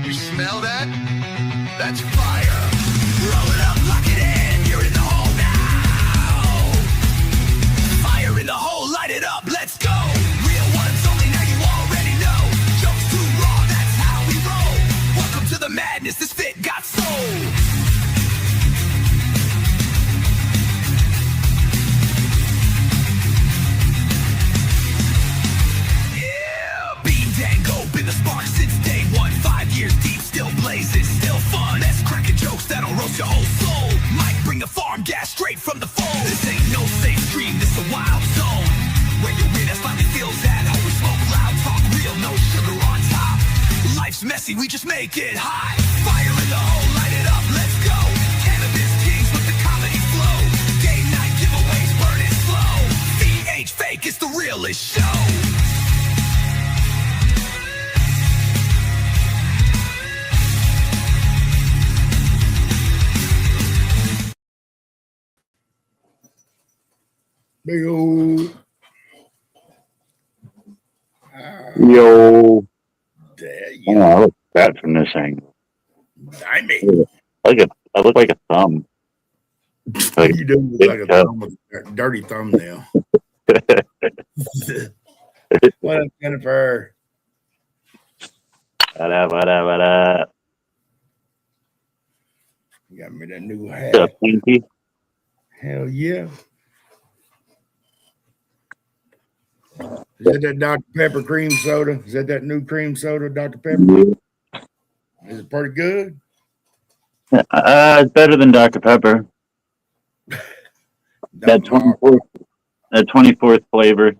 You smell that? That's fire. Roll it up, lock it in. You're in the hole now. Fire in the hole, light it up. Let's go. Real ones only, now you already know. Jokes too raw, that's how we roll. Welcome to the madness. This fit got soul. That'll roast your whole soul. Might bring the farm gas straight from the phone. This ain't no safe stream, this a wild zone. Where your weirdness finally feels at home. We smoke loud, talk real, no sugar on top. Life's messy, we just make it hot. Fire in the hole, light it up, let's go. Cannabis kings with the comedy flow. Game night giveaways, burn it slow. VH fake, it's the realest show. Big old. Yo. There you Oh, I look bad from this angle. I mean, I look like a thumb. Like you do look like a thumb with a dirty thumbnail. What up, Jennifer? What up? You got me that new hat. What's up, Pinky? Hell yeah. Is that Dr. Pepper cream soda? Is that new cream soda, Dr. Pepper? Yeah. Is it pretty good? It's better than Dr. Pepper. That 24th flavor.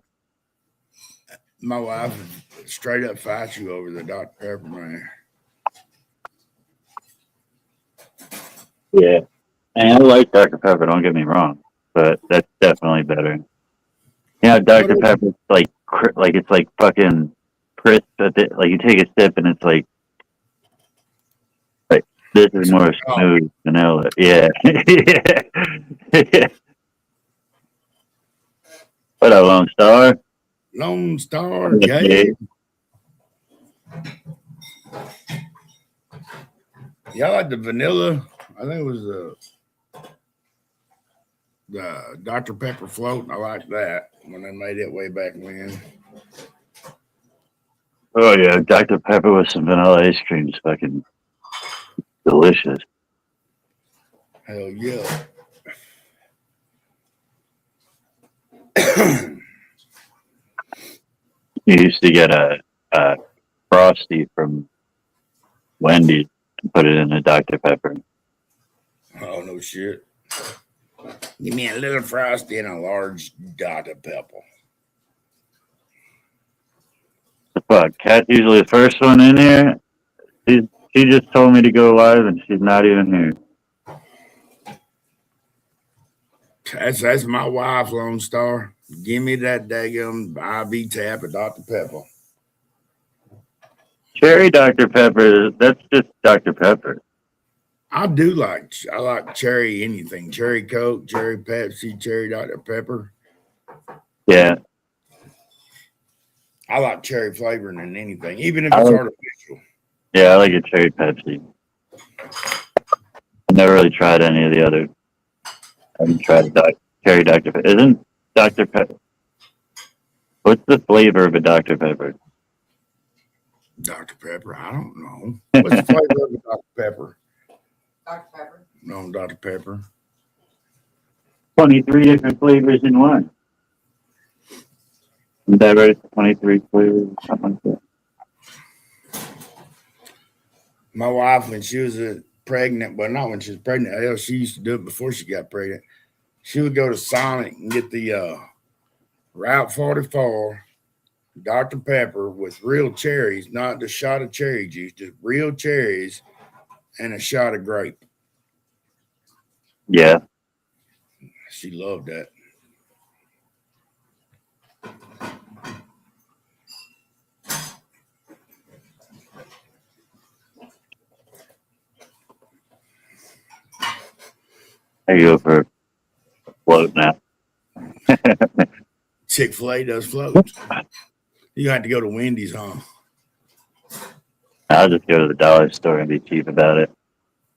My wife straight up fights you over the Dr. Pepper, man. Yeah. And I like Dr. Pepper, don't get me wrong. But that's definitely better. Yeah, Dr. Pepper's like it's like fucking crisp. Like you take a sip and it's like this is more smooth vanilla. Yeah. Yeah. What up, Lone Star? Lone Star, Jay. Yeah, I like the vanilla. I think it was the Dr. Pepper float. I like that when they made it way back when. Oh yeah, Dr. Pepper with some vanilla ice cream is fucking delicious. Hell yeah. You used to get a Frosty from Wendy's and put it in a Dr. Pepper. Oh, no shit. Give me a little Frosty and a large Dr. Pepper. The fuck? Kat's usually the first one in here. She just told me to go live and she's not even here. That's my wife, Lone Star. Give me that daggum IV tap of Dr. Pepper. Cherry Dr. Pepper, that's just Dr. Pepper. I like cherry anything. Cherry Coke, cherry Pepsi, cherry Dr. Pepper. Yeah. I like cherry flavoring in anything, even if it's artificial. Yeah, I like a cherry Pepsi. I've never really tried any of the other. I haven't tried cherry Dr. Pepper. Isn't Dr. Pepper? What's the flavor of a Dr. Pepper? Dr. Pepper? I don't know. What's the flavor of a Dr. Pepper? Dr. Pepper. No, Dr. Pepper. 23 different flavors in one. Is that right? 23 flavors, something like that. My wife, when she was pregnant. Well, not when she was pregnant. Hell, she used to do it before she got pregnant. She would go to Sonic and get the Route 44 Dr. Pepper with real cherries, not the shot of cherry juice, just real cherries and a shot of grape. Yeah. She loved that. There you go for a float now. Chick-fil-A does floats. You have to go to Wendy's, huh? I'll just go to the dollar store and be cheap about it.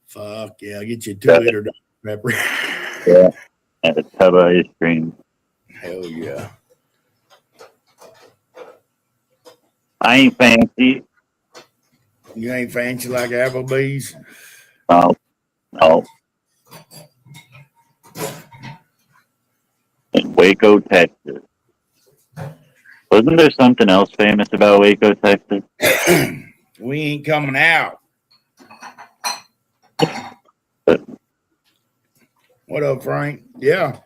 Fuck yeah, I'll get you a 2-liter Dr. Pepper. Yeah. And a tub of ice cream. Hell yeah. I ain't fancy. You ain't fancy like Applebee's? No. In Waco, Texas. Wasn't there something else famous about Waco, Texas? We ain't coming out. What up, Frank? Yeah.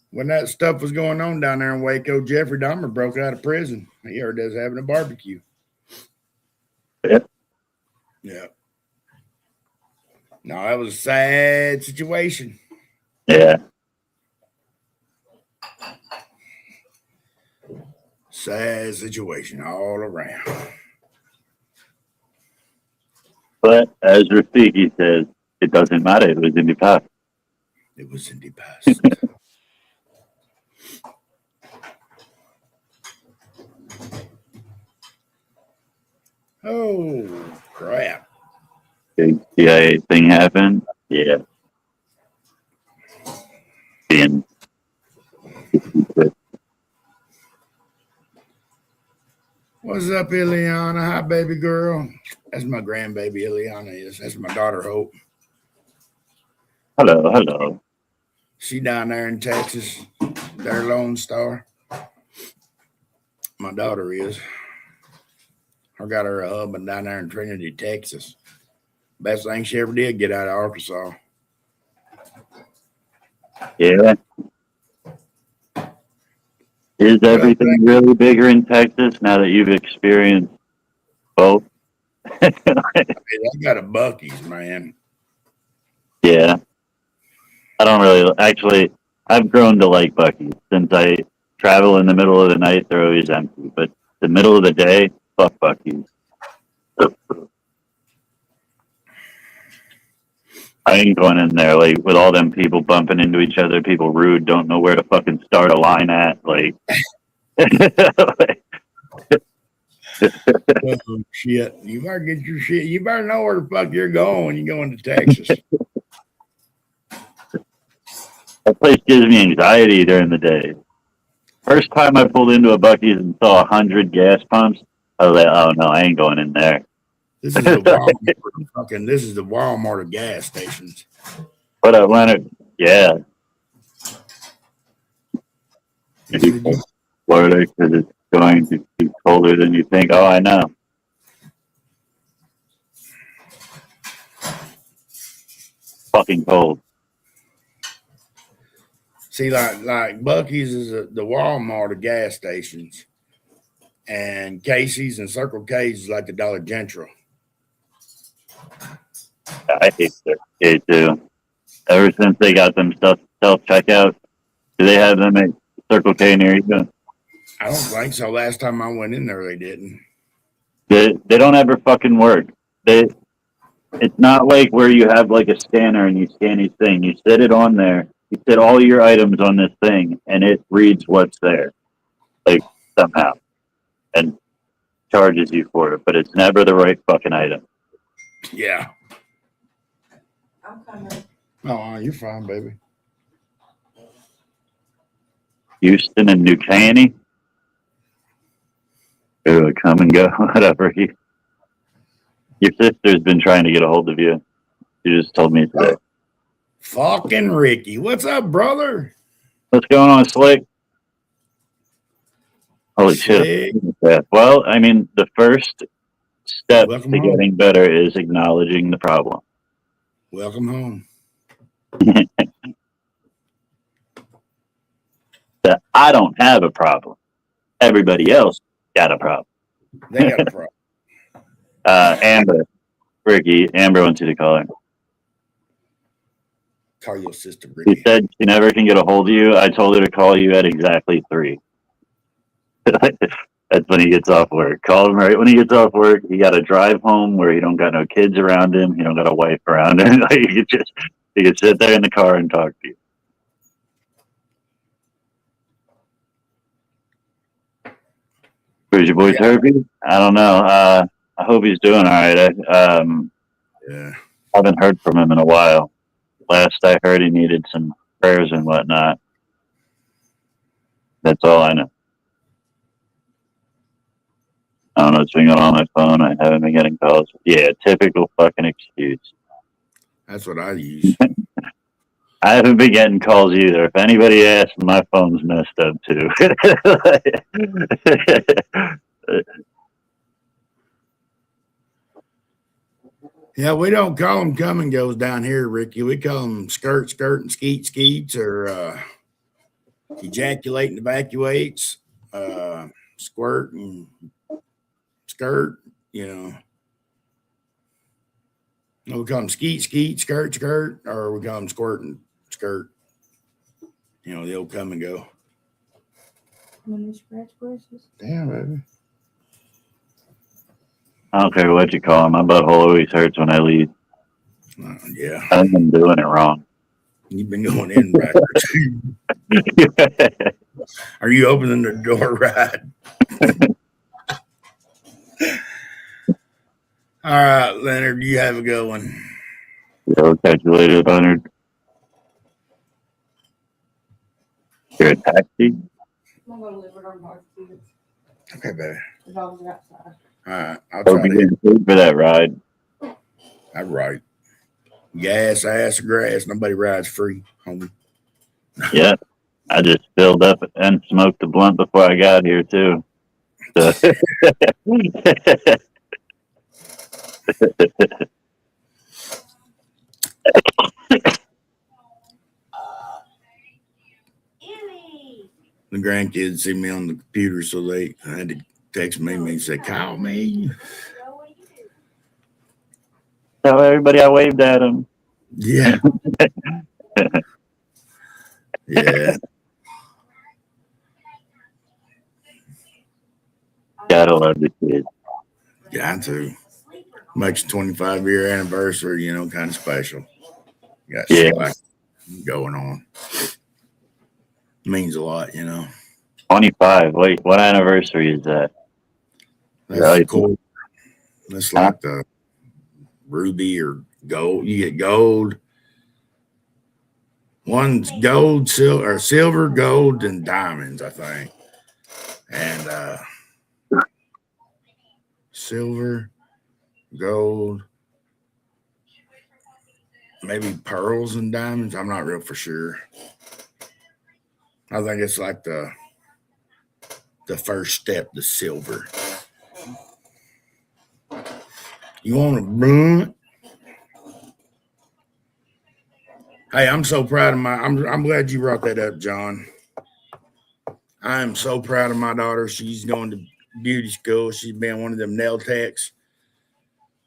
When that stuff was going on down there in Waco, Jeffrey Dahmer broke out of prison. He heard us having a barbecue. Yeah. Yeah. No, that was a sad situation. Yeah. Sad situation all around. But as Rafiki says, it doesn't matter. It was in the past. It was in the past. Oh, crap. Big CIA thing happened. Yeah. And What's up, Ileana? Hi, baby girl. That's my grandbaby, Ileana is. That's my daughter, Hope. hello. She down there in Texas. Their Lone Star. My daughter is. I got her a husband down there in Trinity, Texas. Best thing she ever did, get out of Arkansas. Yeah. Is everything really bigger in Texas now that you've experienced both? I got a Buc-ee's, man. Yeah. I don't really, actually, I've grown to like Buc-ee's since I travel in the middle of the night. They're always empty, but the middle of the day, fuck Buc-ee's. I ain't going in there like with all them people bumping into each other, people rude, don't know where to fucking start a line at. Like, Oh, shit. You better get your shit. You better know where the fuck you're going when you're going to Texas. that place gives me anxiety during the day. First time I pulled into a Buc-ee's and saw 100 gas pumps, I was like, oh no, I ain't going in there. This is the Walmart. This is the Walmart of gas stations. But Atlanta, yeah. Florida, because it's going to be colder than you think. Oh, I know. Fucking cold. See, like Buc-ee's is the Walmart of gas stations, and Casey's and Circle K's is like the Dollar General. I hate it too. Ever since they got them stuff self checkout, do they have them at Circle K near you? I don't think so. Last time I went in there, they didn't. They don't ever fucking work. It's not like where you have like a scanner and you scan each thing. You set it on there. You set all your items on this thing, and it reads what's there, like somehow, and charges you for it. But it's never the right fucking item. Yeah. I'm coming. Oh, you're fine, baby. Houston and New Caney. Ooh, come and go, whatever. Your sister's been trying to get a hold of you. She just told me today. Fucking Ricky. What's up, brother? What's going on, Slick? Holy Slick. shit. Well, I mean, the first step Welcome to home. getting better is acknowledging the problem. Welcome home. That I don't have a problem. Everybody else got a problem. They got a problem. Amber, Ricky, Amber wants you to call her. Call your sister, She Ricky. said she never can get a hold of you. I told her to call you at exactly 3. That's when he gets off work. Call him right when he gets off work. He got to drive home where he don't got no kids around him. He don't got a wife around him. He could sit there in the car and talk to you. Where's your boy Turpy? I don't know. I hope he's doing all right. Yeah. I haven't heard from him in a while. Last I heard, he needed some prayers and whatnot. That's all I know. I don't know what's been going on my phone. I haven't been getting calls. Yeah, typical fucking excuse. That's what I use. I haven't been getting calls either. If anybody asks, my phone's messed up too. Yeah, we don't call them come and goes down here, Ricky. We call them skirt, and skeets, or ejaculate and evacuates, squirt and skirt, you know. We call them skeet, skirt, or we call them squirt and skirt. You know, they'll come and go. When they scratch brushes. Damn, baby. I don't care what you call him. My butthole always hurts when I leave. Yeah. I've been doing it wrong. You've been going in right. Are you opening the door right? All right, Leonard, you have a good one. Yo, catch you later, Leonard. You're a taxi? I'm gonna live with our dog kids. Okay, baby. The dogs are outside. All right, I'll Hope try you to. getting food for that ride. That's right. Gas, ass, or grass. Nobody rides free, homie. Yeah, I just filled up and smoked a blunt before I got here too. So. The grandkids see me on the computer, so they had to text me and say, "Call me." Tell everybody I waved at them. Yeah. Yeah. Gotta love the kids. Got to. Makes 25-year anniversary, you know, kind of special. Got shit like going on. Means a lot, you know. 25. Wait, what anniversary is that? That's cool. That's like the ruby or gold. You get gold. One's gold, silver, gold, and diamonds, I think. And silver, gold, maybe pearls and diamonds. I'm not real for sure. I think it's like the first step, the silver. You want a blunt? Hey, I'm so proud of I'm glad you brought that up, John. I am so proud of my daughter. She's going to beauty school. She's been one of them nail techs.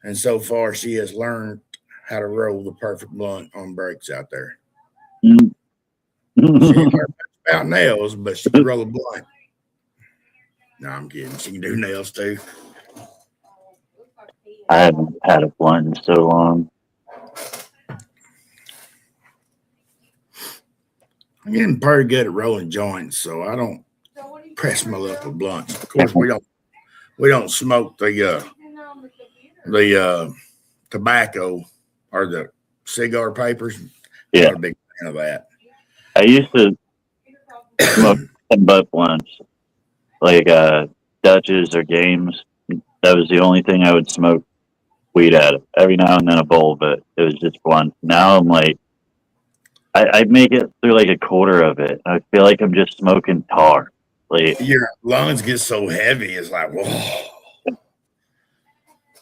And so far she has learned how to roll the perfect blunt on breaks out there. She ain't learned much about nails, but she can roll a blunt. No, I'm kidding. She can do nails too. I haven't had a blunt in so long. I'm getting pretty good at rolling joints, so I don't press my luck with blunts. Of course, we don't smoke the tobacco or the cigar papers. Yeah, Not a big fan of that. I used to smoke some butt blunts, like Dutches or games. That was the only thing I would smoke weed out of. Every now and then a bowl, but it was just blunt. Now I'm like, I make it through like a quarter of it. I feel like I'm just smoking tar. Like Your lungs get so heavy, it's like, whoa.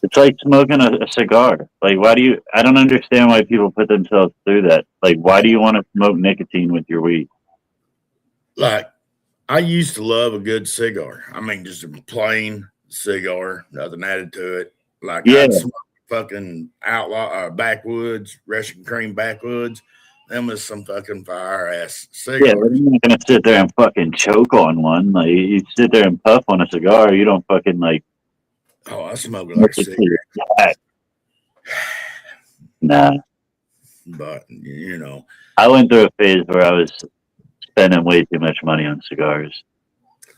It's like smoking a cigar. Like, why do you? I don't understand why people put themselves through that. Like, why do you want to smoke nicotine with your weed? Like, I used to love a good cigar. I mean, just a plain cigar, nothing added to it. Like, Yeah, I'd smoke fucking outlaw backwoods, Russian cream backwoods. Them was some fucking fire ass yeah. But cigars. you're not gonna sit there and fucking choke on one. Like, you sit there and puff on a cigar. You don't fucking like. Oh, I smoke it like Look a at cigarette, you. Nah, but you know. I went through a phase where I was spending way too much money on cigars.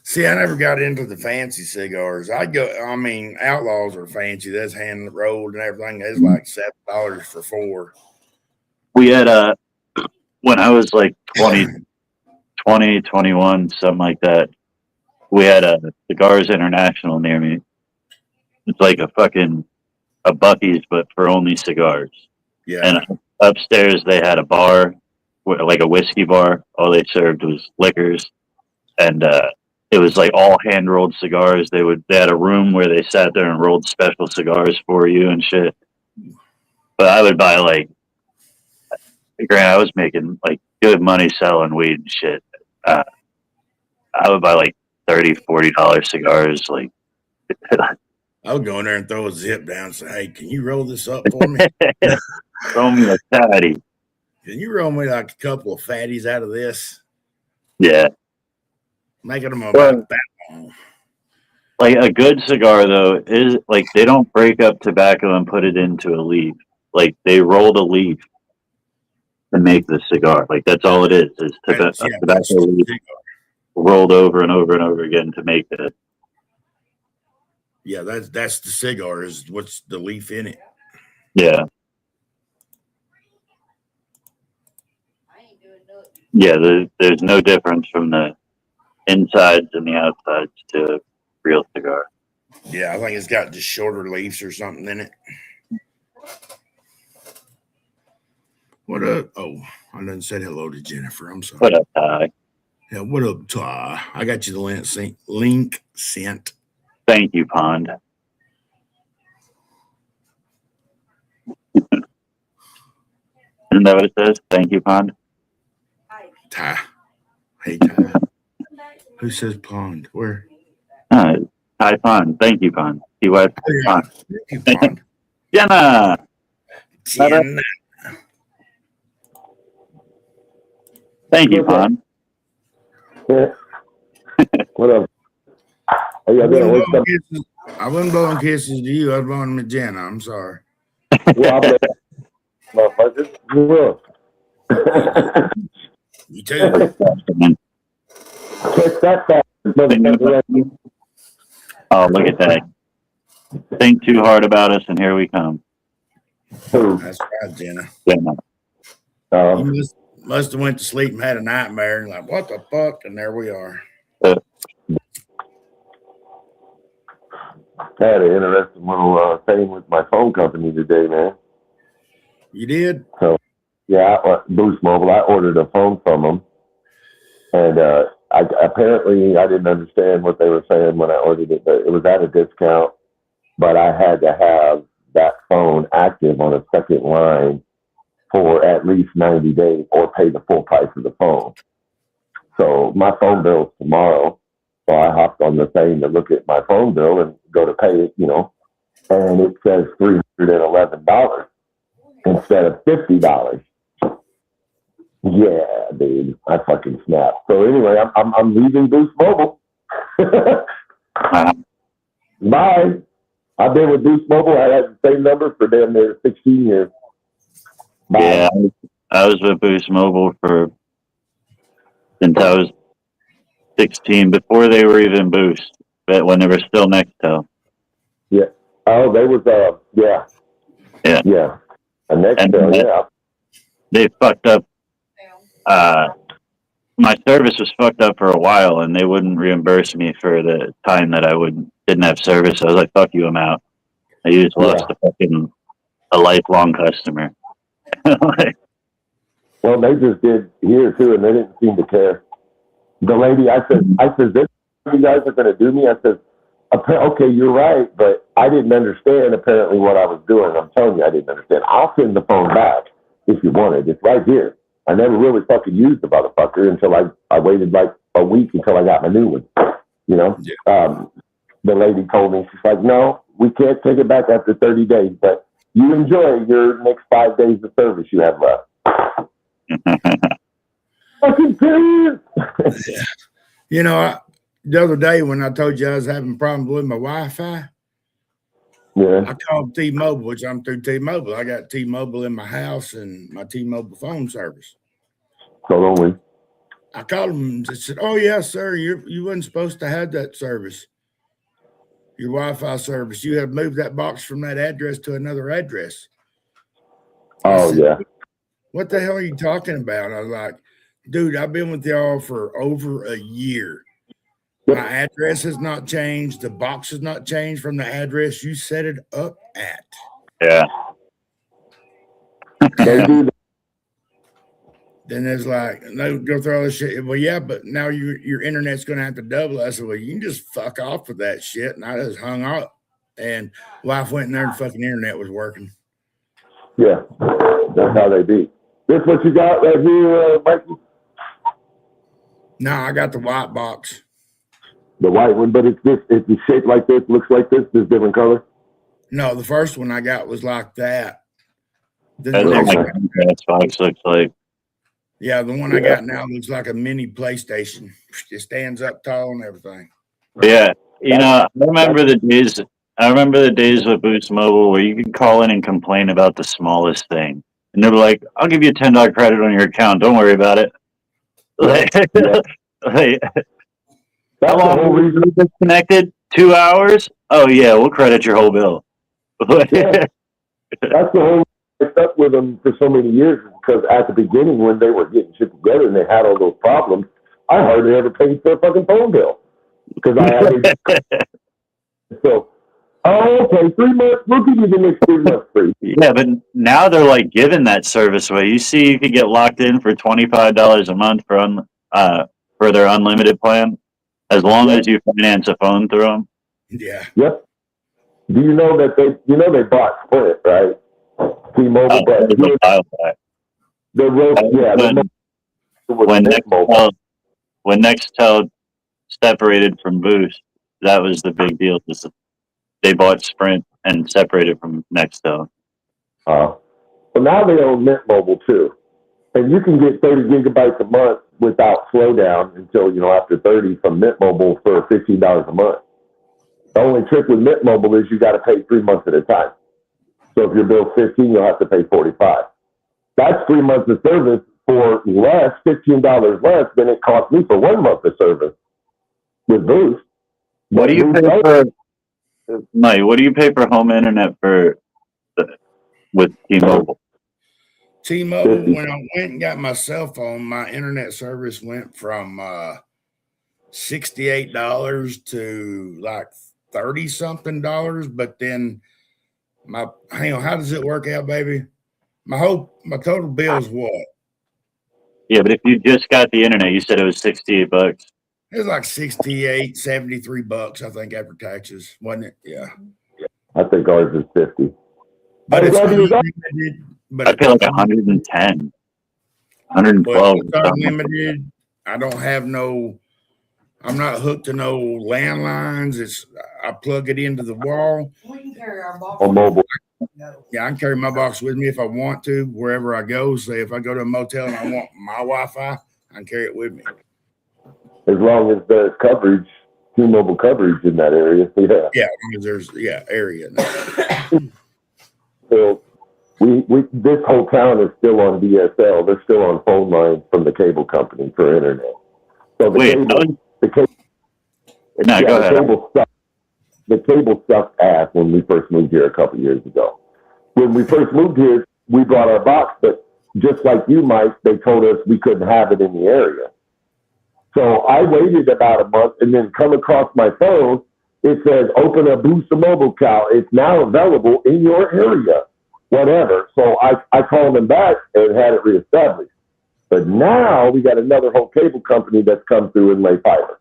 See, I never got into the fancy cigars. I go, I mean, outlaws are fancy. That's hand rolled and everything. It's like $7 for four. We had when I was like 20, 21, something like that. We had a Cigars International near me. It's like a Bucky's, but for only cigars. Yeah, And upstairs they had a bar, like a whiskey bar. All they served was liquors, and it was like all hand rolled cigars. They had a room where they sat there and rolled special cigars for you and shit. But I would buy like, granted, I was making like good money selling weed and shit. Uh, I would buy like $30, $40 cigars. Like, I would go in there and throw a zip down and say, "Hey, can you roll this up for me? throw me a fatty. Can you roll me like a couple of fatties out of this? Yeah. Making them Well, about that long." like a good cigar though is like they don't break up tobacco and put it into a leaf. Like they roll the leaf to make the cigar. Like that's all it is a That's, yeah, tobacco that's just leaf cigar. rolled over and over and over again to make it. Yeah, that's the cigar. Is what's the leaf in it? Yeah. Yeah, there's no difference from the insides and the outsides to a real cigar. Yeah, I think it's got just shorter leaves or something in it. What up? Oh, I didn't say hello to Jennifer. I'm sorry. What up, Ty? Yeah, what up, Ty? I got you the link sent. Thank you, Pond. Isn't that what it says? Thank you, Pond. Ty. Hey, Ty. Who says pond? Where? Hi, Pond. Thank you, Pond. T-Y Oh, yeah. Pond. Thank you, pond. Jenna! Jen. Thank you, Pond. Yeah. What up? How y'all doing? What's up? I wasn't blowing kisses to you. I was blowing them to Jenna. I'm sorry. Well, I'm motherfuckers. Look. You too. Catch that fast, motherfucker. Oh, look at that. Think too hard about us, and here we come. That's right, Jenna. Jenna. You must have went to sleep and had a nightmare and like, what the fuck? And there we are. I had an interesting little thing with my phone company today, man. You did? So, yeah, Boost Mobile. I ordered a phone from them, and apparently I didn't understand what they were saying when I ordered it. But it was at a discount, but I had to have that phone active on a second line for at least 90 days or pay the full price of the phone. So my phone bill's tomorrow. So I hopped on the thing to look at my phone bill and go to pay it, and it says $311 instead of $50. Yeah, dude, I fucking snapped. So anyway, I'm leaving Boost Mobile. Bye. I've been with Boost Mobile. I had the same number for damn near 16 years. Bye. Yeah, I was with Boost Mobile since I was 16, before they were even Boost, but when they were still Nextel. Yeah. Oh, they was yeah. Yeah. Yeah. A Nextel, yeah. They fucked up. My service was fucked up for a while, and they wouldn't reimburse me for the time that I didn't have service. I was like, "Fuck you, I'm out." I just lost a lifelong customer. Well, they just did here too, and they didn't seem to care. The lady, I said, this you guys are going to do me. I said, Okay, you're right, but I didn't understand apparently what I was doing. I'm telling you, I didn't understand. I'll send the phone back if you want it. It's right here. I never really fucking used the motherfucker until I waited like a week until I got my new one. You know, the lady told me, she's like, no, we can't take it back after 30 days, but you enjoy your next 5 days of service you have left. Fucking serious. You know, the other day when I told you I was having problems with my Wi-Fi, Yeah. I called T-Mobile, which I'm through T-Mobile. I got T-Mobile in my house and my T-Mobile phone service. So don't we? I called them and they said, "Oh yeah, sir, you wasn't supposed to have that service, your Wi-Fi service. You have moved that box from that address to another address." Oh, said, yeah. "What the hell are you talking about?" I was like, "Dude, I've been with y'all for over a year. My address has not changed. The box has not changed from the address you set it up at." Yeah. They do. Then there's like, no, go through all this shit. Well, yeah, but now your internet's going to have to double. I said, well, you can just fuck off with that shit. And I just hung up. And wife went in there and the fucking internet was working. Yeah, that's how they be. This what you got right here, Mikey? No, I got the white box. The white one, but it's shaped like this, looks like this different color. No, the first one I got was like that. Then That's the what next my one, Xbox looks like. yeah, the one I got now looks like a mini PlayStation. It stands up tall and everything. Yeah. You know, I remember the days with Boost Mobile where you could call in and complain about the smallest thing. And they were like, I'll give you a $10 credit on your account. Don't worry about it. Like, like, That's how the long whole were reason. you disconnected? 2 hours? Oh, yeah, we'll credit your whole bill. Yeah. That's the whole reason I stuck with them for so many years, because at the beginning when they were getting shit together and they had all those problems, I hardly ever paid for a fucking phone bill because I had so. Oh, okay, 3 months. We'll give you the next 3 months free. Yeah, but now they're like giving that service away. You see, you could get locked in for $25 a month for their unlimited plan, as long as you finance a phone through them. Yeah. Yep. Do you know that they bought Sprint, right? T-Mobile, but There's a file back. the road, When Nextel separated from Boost, that was the big deal. They bought Sprint and separated from Nextel. but now they own Mint Mobile too, and you can get 30 gigabytes a month without slowdown until after 30 from Mint Mobile for $15 a month. The only trick with Mint Mobile is you got to pay 3 months at a time. So if your bill's 15, you'll have to pay 45. That's 3 months of service for less, $15 less than it cost me for 1 month of service with Boost. What do you pay for, Mike? What do you pay for home internet with T-Mobile? T-Mobile, when I went and got my cell phone, my internet service went from $68 to like 30 something dollars. But then hang on, how does it work out, baby? My total bill is what? Yeah, but if you just got the internet, you said it was $68. It was like 68, 73 bucks, I think, after taxes, wasn't it? Yeah. I think ours is 50. But it's unlimited. But I pay like 110, 112. It's unlimited. I don't have I'm not hooked to no landlines. I plug it into the wall. We can carry our box. On mobile. Yeah, I can carry my box with me if I want to, wherever I go. Say if I go to a motel and I want my Wi-Fi, I can carry it with me. As long as there's coverage, T-Mobile coverage in that area. Yeah. Yeah, as long as there's area. So this whole town is still on DSL. They're still on phone lines from the cable company for internet. So Go ahead. The cable sucked ass when we first moved here a couple years ago. When we first moved here, we brought our box, but just like you, Mike, they told us we couldn't have it in the area. So I waited about a month and then come across my phone. It says, open a Boost Mobile account. It's now available in your area, whatever. So I called them back and had it reestablished. But now we got another whole cable company that's come through and lay fiber.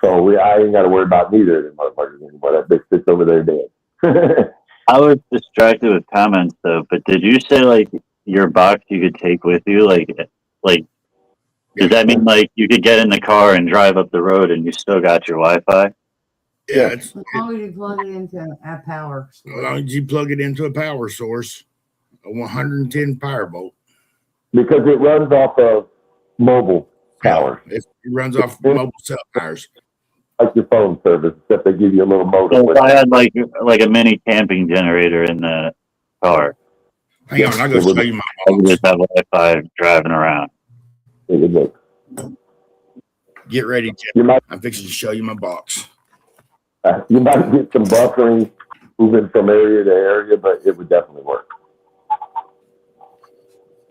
So I ain't got to worry about neither of them motherfuckers anymore. That bitch sits over there dead. I was distracted with comments though, but did you say like your box you could take with you? Like does that mean like you could get in the car and drive up the road and you still got your Wi-Fi? Yeah, As long as you plug it into a power as source. long as you plug it into a power source, a 110 power volt. Because it runs off of mobile power. It runs off mobile cell towers. Like your phone service, except they give you a little modem. So with if I it. had like a mini camping generator in the car, Hang on, I'm going to show you my I could box. just have Wi-Fi driving around. It would work. Get ready, Jeff. You might I'm fixing to show you my box. you might get some buffering moving from area to area, but it would definitely work.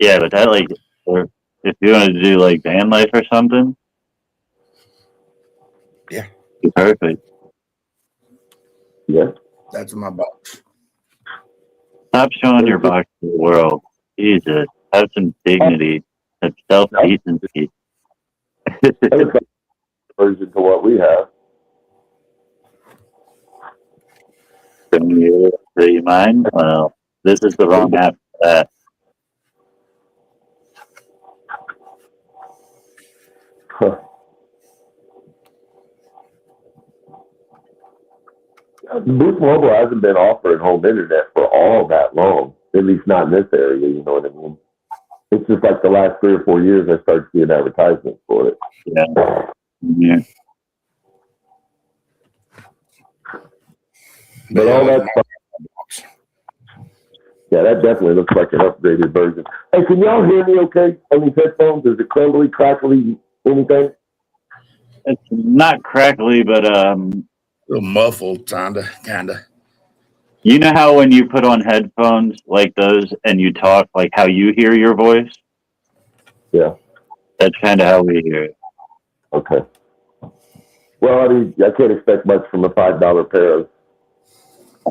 Yeah, but that like, or if you wanted to do like van life or something, Yeah. be perfect. Yeah. That's my box. Stop showing your box to the world. Jesus, have some dignity. Have self-decency. That was like a version to what we have. Do you mind? Well, this is the wrong app for that. Huh. Boost Mobile hasn't been offering home internet for all that long, at least not in this area, you know what I mean? It's just like the last 3 or 4 years I started seeing advertisements for it. Yeah. Yeah. But all that stuff, yeah, that definitely looks like an upgraded version. Hey, can y'all hear me okay on these headphones? Is it crumbly, crackly, anything? It's not crackly, but A little muffled, kinda. you know how when you put on headphones like those and you talk, like how you hear your voice? Yeah. That's kind of how we hear it. Okay. Well, I mean, I can't expect much from a $5 pair of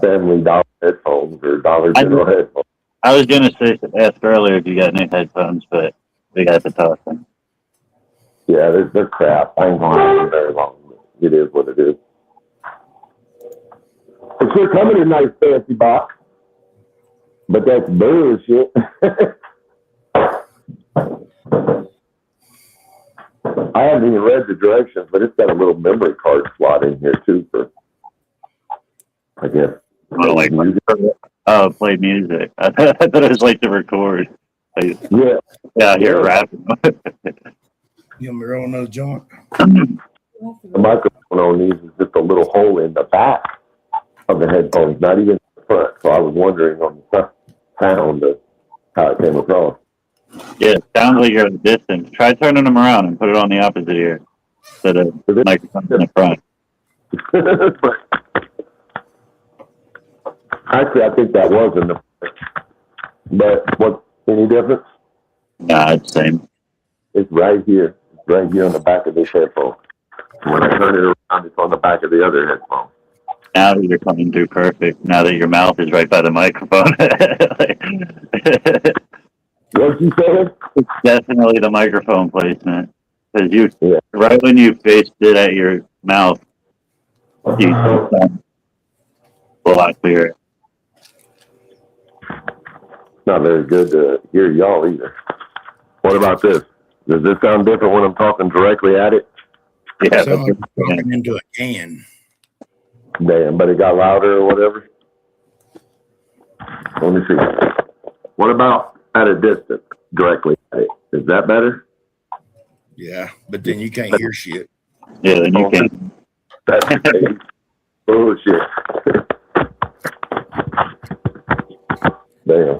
Family Dollar headphones or Dollar General headphones. I was gonna ask earlier if you got new headphones, but we got to talking. Yeah, they're crap. I ain't gonna have them very long. It is what it is. It's sure coming in a nice fancy box, but that's bullshit. I haven't even read the directions, but it's got a little memory card slot in here too for, I guess. Oh, like music. play music. I thought it was like to record. Like, Yeah, you're rapping. You want me to roll another joint? the microphone on these is just a little hole in the back of the headphones, not even the front. So I was wondering on the sound of how it came across. Yeah, it sounds like you're at a distance. Try turning them around and put it on the opposite ear instead of the microphone in the front. Actually, I think that was in the. But what? Any difference? Nah, it's the same. It's right here. It's right here on the back of this headphone. When I turn it around, it's on the back of the other headphone. Now that you're coming through perfect. Now that your mouth is right by the microphone. What you saying? It's definitely the microphone placement. Because Yeah. right when you faced it at your mouth, you sound a lot clearer. Not very good to hear y'all either. What about this? Does this sound different when I'm talking directly at it? Yeah, Sound like you're talking into a can. Damn, but it got louder or whatever. Let me see. What about at a distance, directly at it? Is that better? Yeah, but then you can't hear shit. yeah, then you can. That's crazy. Bullshit. Damn.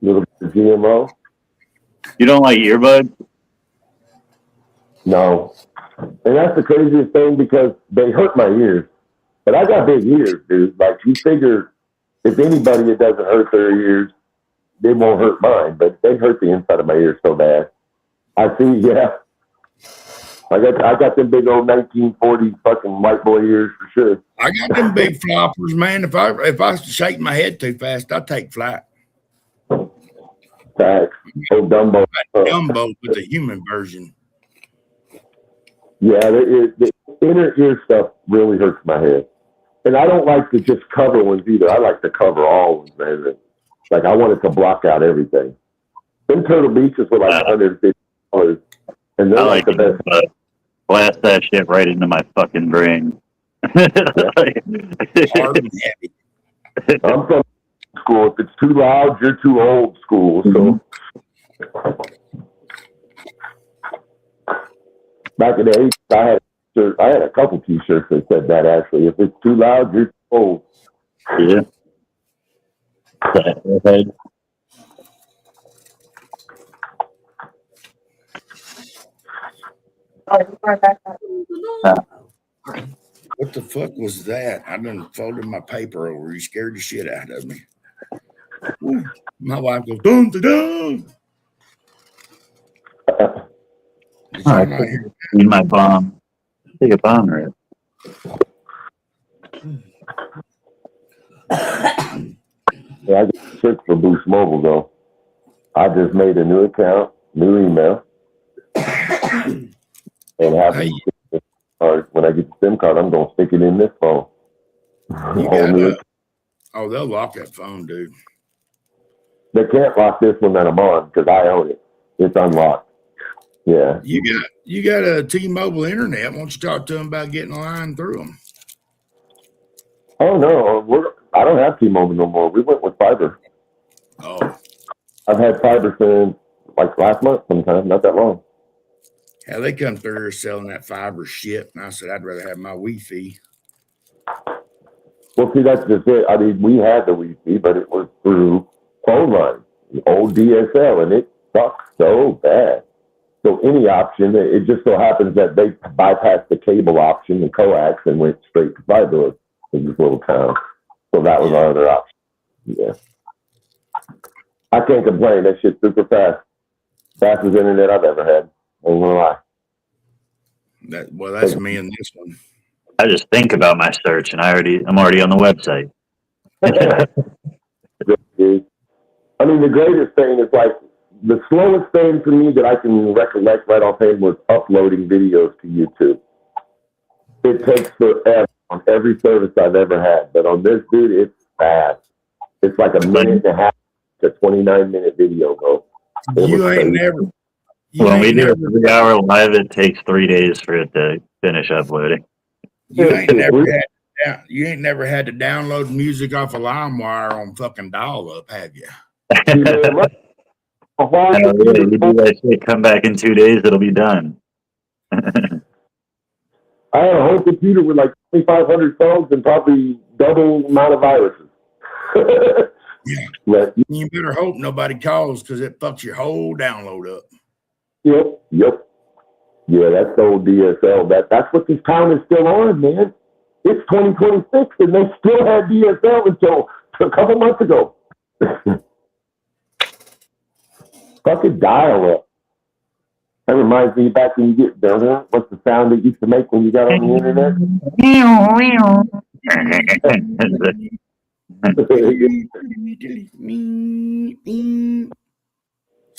Little bit of GMO? You don't like earbuds? No. And that's the craziest thing because they hurt my ears. But I got big ears, dude. Like, you figure if anybody it doesn't hurt their ears, they won't hurt mine. But they hurt the inside of my ears so bad. I see, yeah. I got them big old 1940 fucking white boy ears for sure. I got them big floppers, man. If I shake my head too fast, I take flight. Facts. Old Dumbo. Dumbo with the human version. Yeah, the inner ear stuff really hurts my head. And I don't like to just cover ones either. I like to cover all ones, man. Like, I wanted to block out everything. Them Turtle Beaches were like $150, and I they're like like the best. to blast that shit right into my fucking brain. Hard and heavy. I'm from school. If it's too loud, you're too old school. So back in the 80s, I had a couple T-shirts that said that actually. If it's too loud, you're too old. Yeah. What the fuck was that? I done folded my paper over. You scared the shit out of me. Ooh, my wife goes, dun, dun, dun. Did y'all not hear? Need my bomb. Take a bomb rip. Yeah, I get sick for Boost Mobile though. I just made a new account, new email, and have Hey, when I get the SIM card, I'm gonna stick it in this phone. you got oh, they'll lock that phone, dude. They can't lock this one that I'm on because I own it. It's unlocked. Yeah. You got a T-Mobile internet. Why don't you talk to them about getting a line through them? Oh no, I don't have T-Mobile no more. We went with fiber. Oh, I've had fiber since like last month sometime, not that long. yeah, they come through here selling that fiber shit, and I said I'd rather have my Wi-Fi. Well, see, that's just it. I mean, we had the Wi-Fi, but it was through phone line, the old DSL, and it sucks so bad. So any option, it just so happens that they bypassed the cable option, the coax, and went straight to fiber in this little town. So that was our other option. Yeah. I can't complain. That shit's super fast. Fastest internet I've ever had. Ain't gonna lie. That's me in this one. I just think about my search, and I'm already on the website. I mean, the greatest thing is like the slowest thing for me that I can recollect right offhand was uploading videos to YouTube. It takes forever on every service I've ever had, but on this, dude, it's fast. It's like a minute and a half to 29-minute video, bro. You ain't never. When we do a 3-hour live, it takes 3 days for it to finish uploading. You ain't never had to download music off a LimeWire on fucking dial-up, have you? You do that shit, come back in 2 days, it'll be done. I had a whole computer with like 2,500 songs and probably double amount of viruses. Yeah. You better hope nobody calls because it fucks your whole download up. Yep. Yeah, that's the old DSL. That's what this town is still on, man. It's 2026 and they still had DSL until a couple months ago. Fucking dial up. That reminds me back when you get down. What's the sound it used to make when you got on the internet?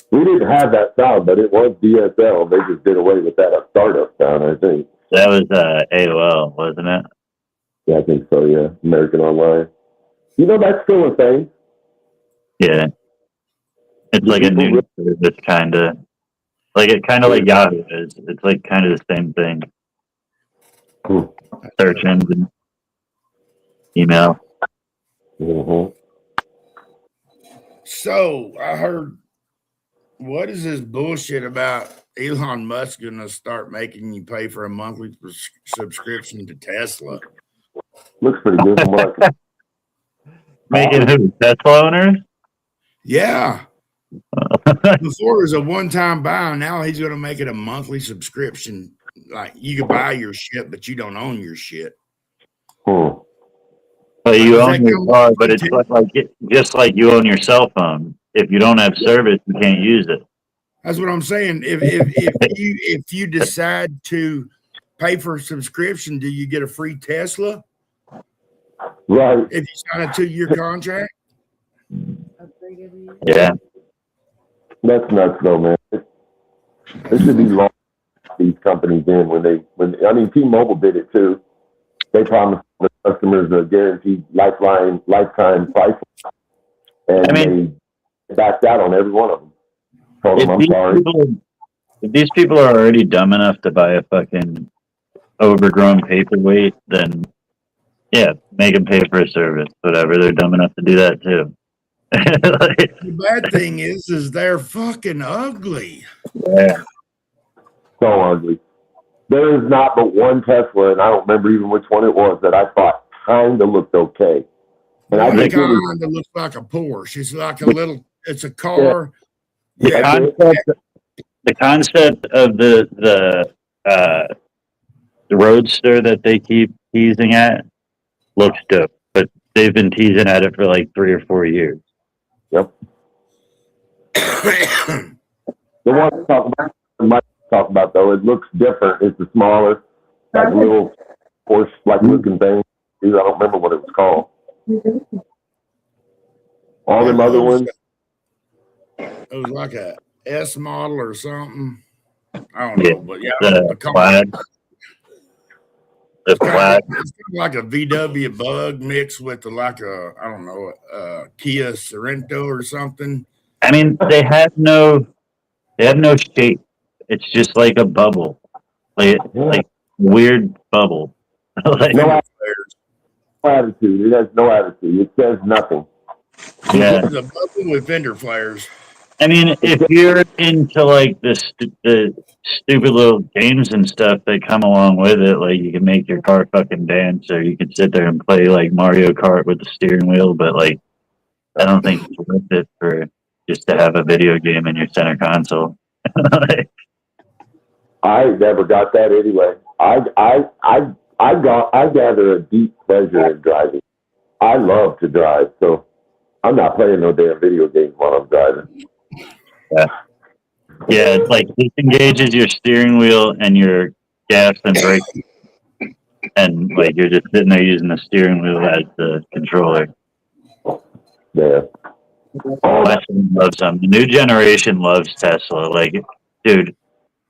We didn't have that sound, but it was DSL. They just did away with that startup sound, I think. That was AOL, wasn't it? Yeah, I think so, yeah. American Online. You know, that's still a thing. Yeah. It's like a new service, kind of. Like Yahoo is. It's like kind of the same thing. Search engine, email. Mm-hmm. So I heard, what is this bullshit about Elon Musk going to start making you pay for a monthly subscription to Tesla? Looks pretty good for market. Making who? Tesla owners? Yeah. Before it was a one-time buy, now he's going to make it a monthly subscription. Like you can buy your shit, but you don't own your shit. Hmm. But you own your car, but it's just like you own your cell phone. If you don't have service, you can't use it. That's what I'm saying. If you decide to pay for a subscription, do you get a free Tesla? Right. If you sign a 2-year contract? Yeah. That's nuts, though, man. It should be long. these companies in when T-Mobile did it too. They promised the customers a guaranteed lifetime price, and I mean, they backed out on every one of them. Told them, I'm sorry. If these people are already dumb enough to buy a fucking overgrown paperweight, then yeah, make them pay for a service. Whatever, they're dumb enough to do that too. Like, The bad thing is they're fucking ugly. yeah. So ugly. There is not but one Tesla, and I don't remember even which one it was, that I thought kind of looked okay. And I One think it was, kind that looks like a Porsche. It's like a little. It's a car. The Yeah, concept of the roadster that they keep teasing at looks dope, but they've been teasing at it for like 3 or 4 years. yep. The one I'm talking about though, it looks different. It's a smaller, like a little Porsche like looking thing. I don't remember what it was called. All them other ones, It was like a S model or something. I don't Yeah, know, but yeah, the plaid. The it's kind plaid. of like a VW Bug mixed with like a I don't know a Kia Sorento or something. I mean, they have no shape. It's just like a bubble, like weird bubble. Like, no attitude. It has no attitude. It says nothing. yeah. It's a bubble with fender flares. I mean, if you're into like the stupid little games and stuff that come along with it, like you can make your car fucking dance, or you can sit there and play like Mario Kart with the steering wheel. But like, I don't think it's worth it for just to have a video game in your center console. Like, I never got that anyway. I gather a deep pleasure in driving. I love to drive, so I'm not playing no damn video games while I'm driving. yeah, it's like disengages your steering wheel and your gas and brake, and like you're just sitting there using the steering wheel as the controller. Yeah. I love some. The new generation loves Tesla. Like, dude,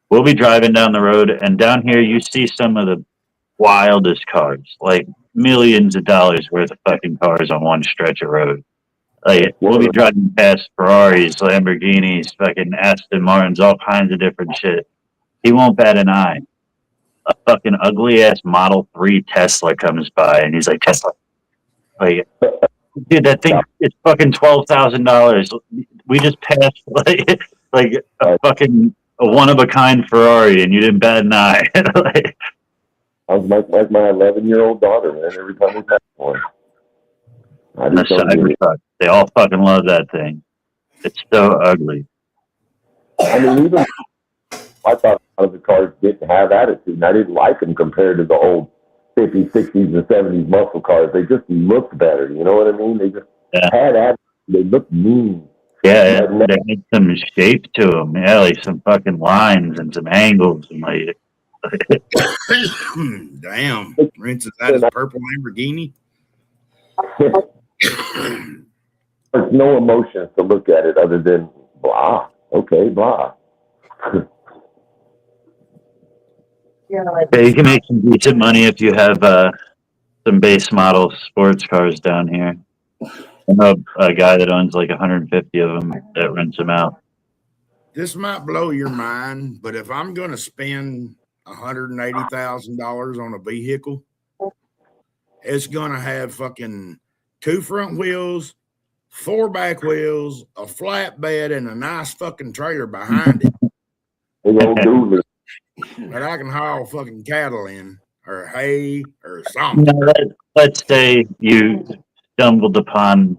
we'll be driving down the road, and down here you see some of the wildest cars, like millions of dollars worth of fucking cars on one stretch of road. Like, we'll be driving past Ferraris, Lamborghinis, fucking Aston Martins, all kinds of different shit. He won't bat an eye. A fucking ugly ass Model 3 Tesla comes by, and he's like, Tesla. Like, dude, that thing is fucking $12,000. We just passed like a fucking a one of a kind Ferrari, and you didn't bat an eye. Like, I was like my 11-year-old daughter, man. Every time we pass one, I the just don't get it. Cybertruck, they all fucking love that thing. It's so ugly. I mean, even I thought the cars didn't have attitude, and I didn't like them compared to the old 50s, 60s, and 70s muscle cars. They just looked better. You know what I mean? They just had attitude. They looked mean. Yeah, they had some shape to them. Yeah, like some fucking lines and some angles and like. Damn, rinses out his purple Lamborghini. There's no emotions to look at it other than blah. Okay, blah. Yeah, you can make some decent money if you have some base model sports cars down here. I know a guy that owns like 150 of them that rents them out. This might blow your mind, but if I'm going to spend $180,000 on a vehicle, it's going to have fucking 2 front wheels, 4 back wheels, a flatbed, and a nice fucking trailer behind it. That I can haul fucking cattle in, or hay, or something. No, let's say you stumbled upon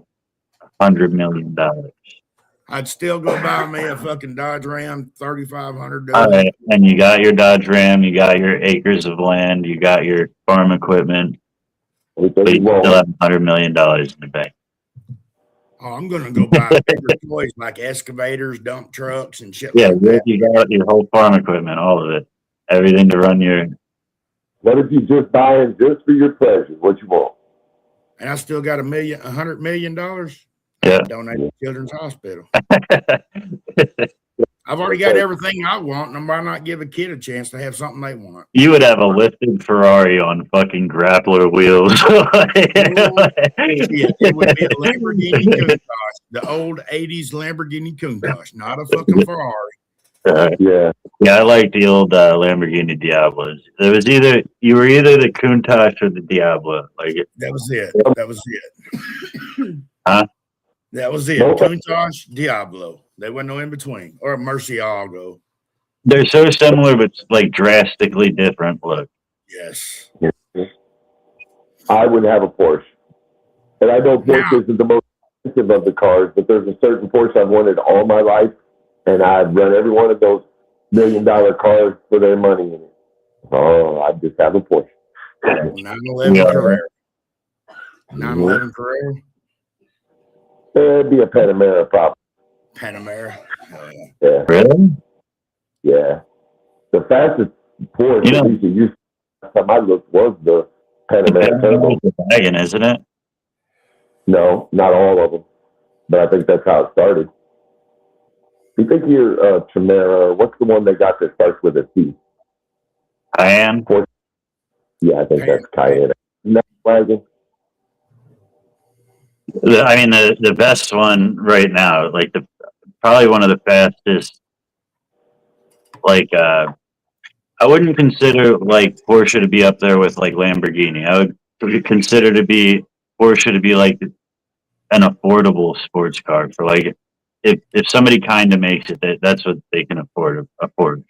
$100 million. I'd still go buy me a fucking Dodge Ram 3500. All right, and you got your Dodge Ram, you got your acres of land, you got your farm equipment, but you still have $100 million in the bank. Oh, I'm gonna go buy bigger toys like excavators, dump trucks, and shit. Yeah, like that. you got your whole farm equipment, all of it, everything to run your. What if you just buy it just for your pleasure? What you want? And I still got $100 million. Yeah. Donate to Children's Hospital. I've already got everything I want, and why not give a kid a chance to have something they want? You would have a lifted Ferrari on fucking grappler wheels. Yeah, it would be a Lamborghini Countach, the old 80s Lamborghini Countach, not a fucking Ferrari. Yeah. Yeah, I like the old Lamborghini Diablos. There was you were either the Countach or the Diablo. Like That was it. That was it. Huh? That was it. Countach, Diablo. There wasn't no in between. Or Murcielago. They're so similar, but like drastically different look. Yes. I would have a Porsche. And I know Porsche isn't the most expensive of the cars, but there's a certain Porsche I've wanted all my life, and I'd run every one of those $1 million cars for their money in it. Oh, I'd just have a Porsche. 911 Carrera. 911 Carrera. It'd be a Panamera, probably. Panamera. Yeah. Really? Yeah. The fastest Porsche You know, at least it used to, last time I looked, was the Panamera Turbo. it's a wagon, isn't it? No, not all of them. But I think that's how it started. You think your Chimera, what's the one they got that starts with a C? Cayenne. Yeah, I think that's Cayenne. No wagon. I mean, the best one right now, like probably one of the fastest. Like, I wouldn't consider like Porsche to be up there with like Lamborghini. I would consider Porsche to be like an affordable sports car for like if somebody kind of makes it, that's what they can afford a Porsche.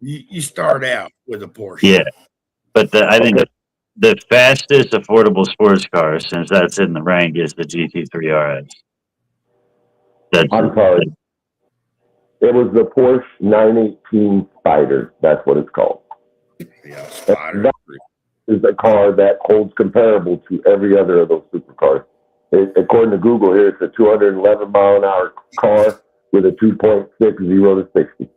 You start out with a Porsche. Yeah, but I think the fastest affordable sports car, since that's in the rank, is the GT3 RS. I'm sorry. It was the Porsche 918 Spider. That's what it's called. Yeah, Spider. That is a car that holds comparable to every other of those supercars. According to Google here, it's a 211 mile an hour car with a 2.6 0 to 60.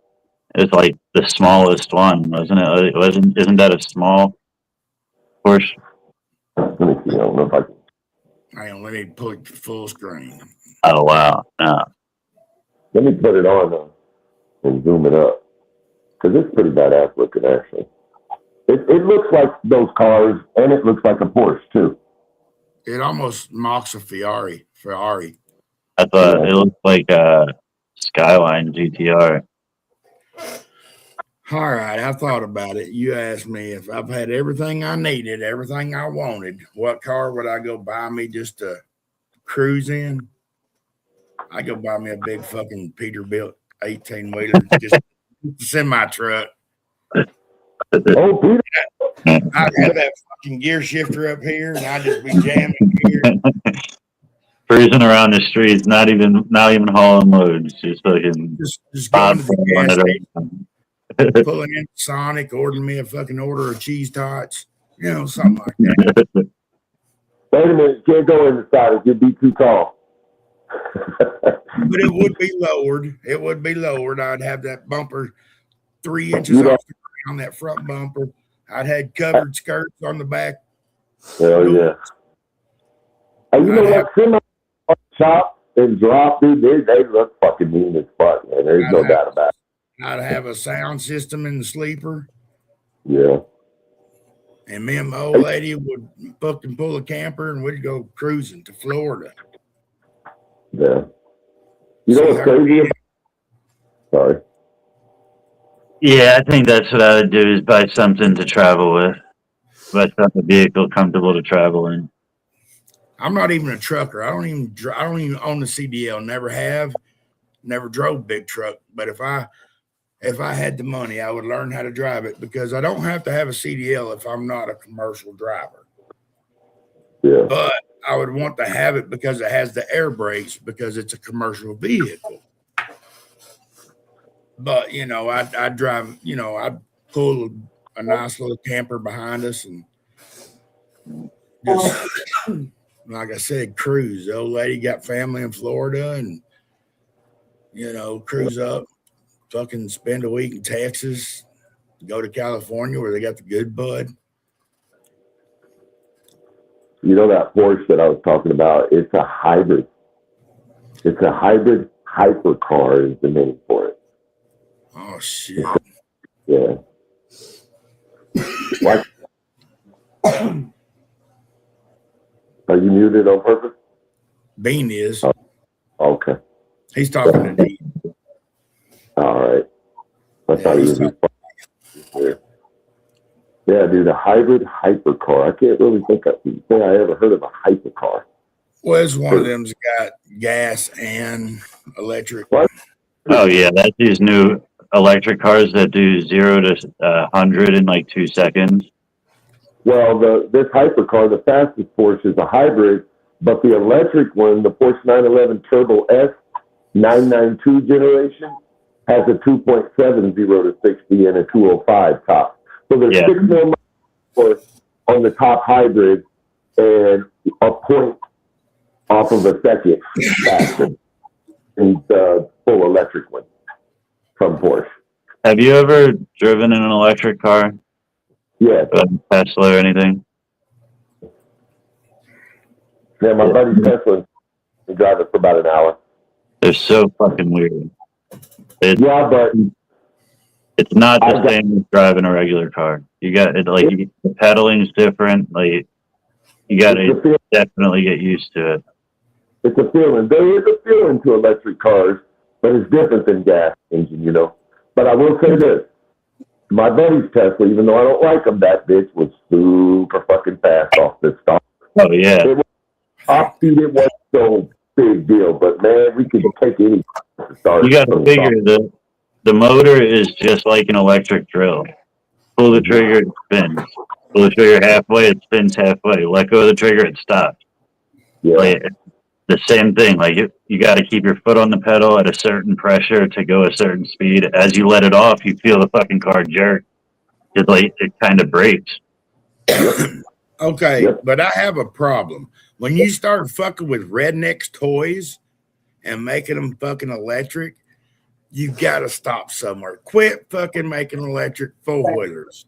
It's like the smallest one, wasn't it? Isn't that a small Porsche? Let me see. I don't know if I can. Hang on, let me put full screen. Oh wow! No. Let me put it on and zoom it up, because it's pretty badass looking, actually. It looks like those cars, and it looks like a Porsche too. It almost mocks a Ferrari. I thought it looked like a Skyline GTR. All right, I thought about it. You asked me if I've had everything I needed, everything I wanted, what car would I go buy me just to cruise in? I go buy me a big fucking Peterbilt 18-wheeler, just semi truck. Oh, Peter. I'd have that fucking gear shifter up here, and I'd just be jamming here. Cruising around the streets, not even hauling loads, just fucking Just going to the gas station, it. pulling in Sonic, ordering me a fucking order of cheese tots, something like that. Wait a minute, you can't go inside it. You'd be too tall. But it would be lowered. It would be lowered. I'd have that bumper 3 inches off the ground on that front bumper. I'd had covered skirts on the back. Hell yeah. And you know what? Semi chop and drop, dude, they look fucking mean as fuck, man. There's no doubt about it. I'd have a sound system in the sleeper. Yeah. And me and my old lady would fucking pull a camper and we'd go cruising to Florida. Yeah. You know what's crazy? Sorry. Yeah, I think that's what I would do is buy something to travel with. Buy a vehicle comfortable to travel in. I'm not even a trucker. I don't even own the CDL. Never have. Never drove big truck. But if I had the money, I would learn how to drive it because I don't have to have a CDL if I'm not a commercial driver. Yeah. But I would want to have it because it has the air brakes because it's a commercial vehicle. But, I'd drive, I'd pull a nice little camper behind us and just, like I said, cruise. The old lady got family in Florida and, cruise up, fucking spend a week in Texas, go to California where they got the good bud. You know that Porsche that I was talking about? It's a hybrid. It's a hybrid hypercar is the name for it. Oh shit. Yeah. What? Are you muted on purpose? Bean is. Okay. He's talking to D. All right. I Yeah, thought he he's was responding. Yeah, dude, a hybrid hypercar. I can't really think I ever heard of a hypercar. Well, it's one of them's got gas and electric. What? Oh yeah, that's these new electric cars that do 0 to 100 in like 2 seconds. Well, this hypercar, the fastest Porsche is a hybrid, but the electric one, the Porsche 911 Turbo S 992 generation, has a 2.7 0 to 60 and a 205 top. So there's 6 more miles on the top hybrid and a point off of a second faster in the full electric one from Porsche. Have you ever driven in an electric car? Yeah. Tesla or anything? Yeah, my buddy Tesla, we drive it for about an hour. They're so fucking weird. Yeah, but it's not the same as driving a regular car. You got it like the pedaling's different. Like you got to definitely get used to it. It's a feeling. There is a feeling to electric cars, but it's different than gas engine, you know. But I will say this. My buddy's Tesla, even though I don't like him, that bitch was super fucking fast off the start. Oh, yeah. It was off speed, it wasn't so big deal, but man, we could take any start. You got to figure the motor is just like an electric drill. Pull the trigger, it spins. Pull the trigger halfway, it spins halfway. Let go of the trigger, it stops. Yeah. Like, the same thing. Like you got to keep your foot on the pedal at a certain pressure to go a certain speed. As you let it off, you feel the fucking car jerk. It kind of breaks. Okay, but I have a problem. When you start fucking with rednecks toys and making them fucking electric, you got to stop somewhere. Quit fucking making electric four-wheelers.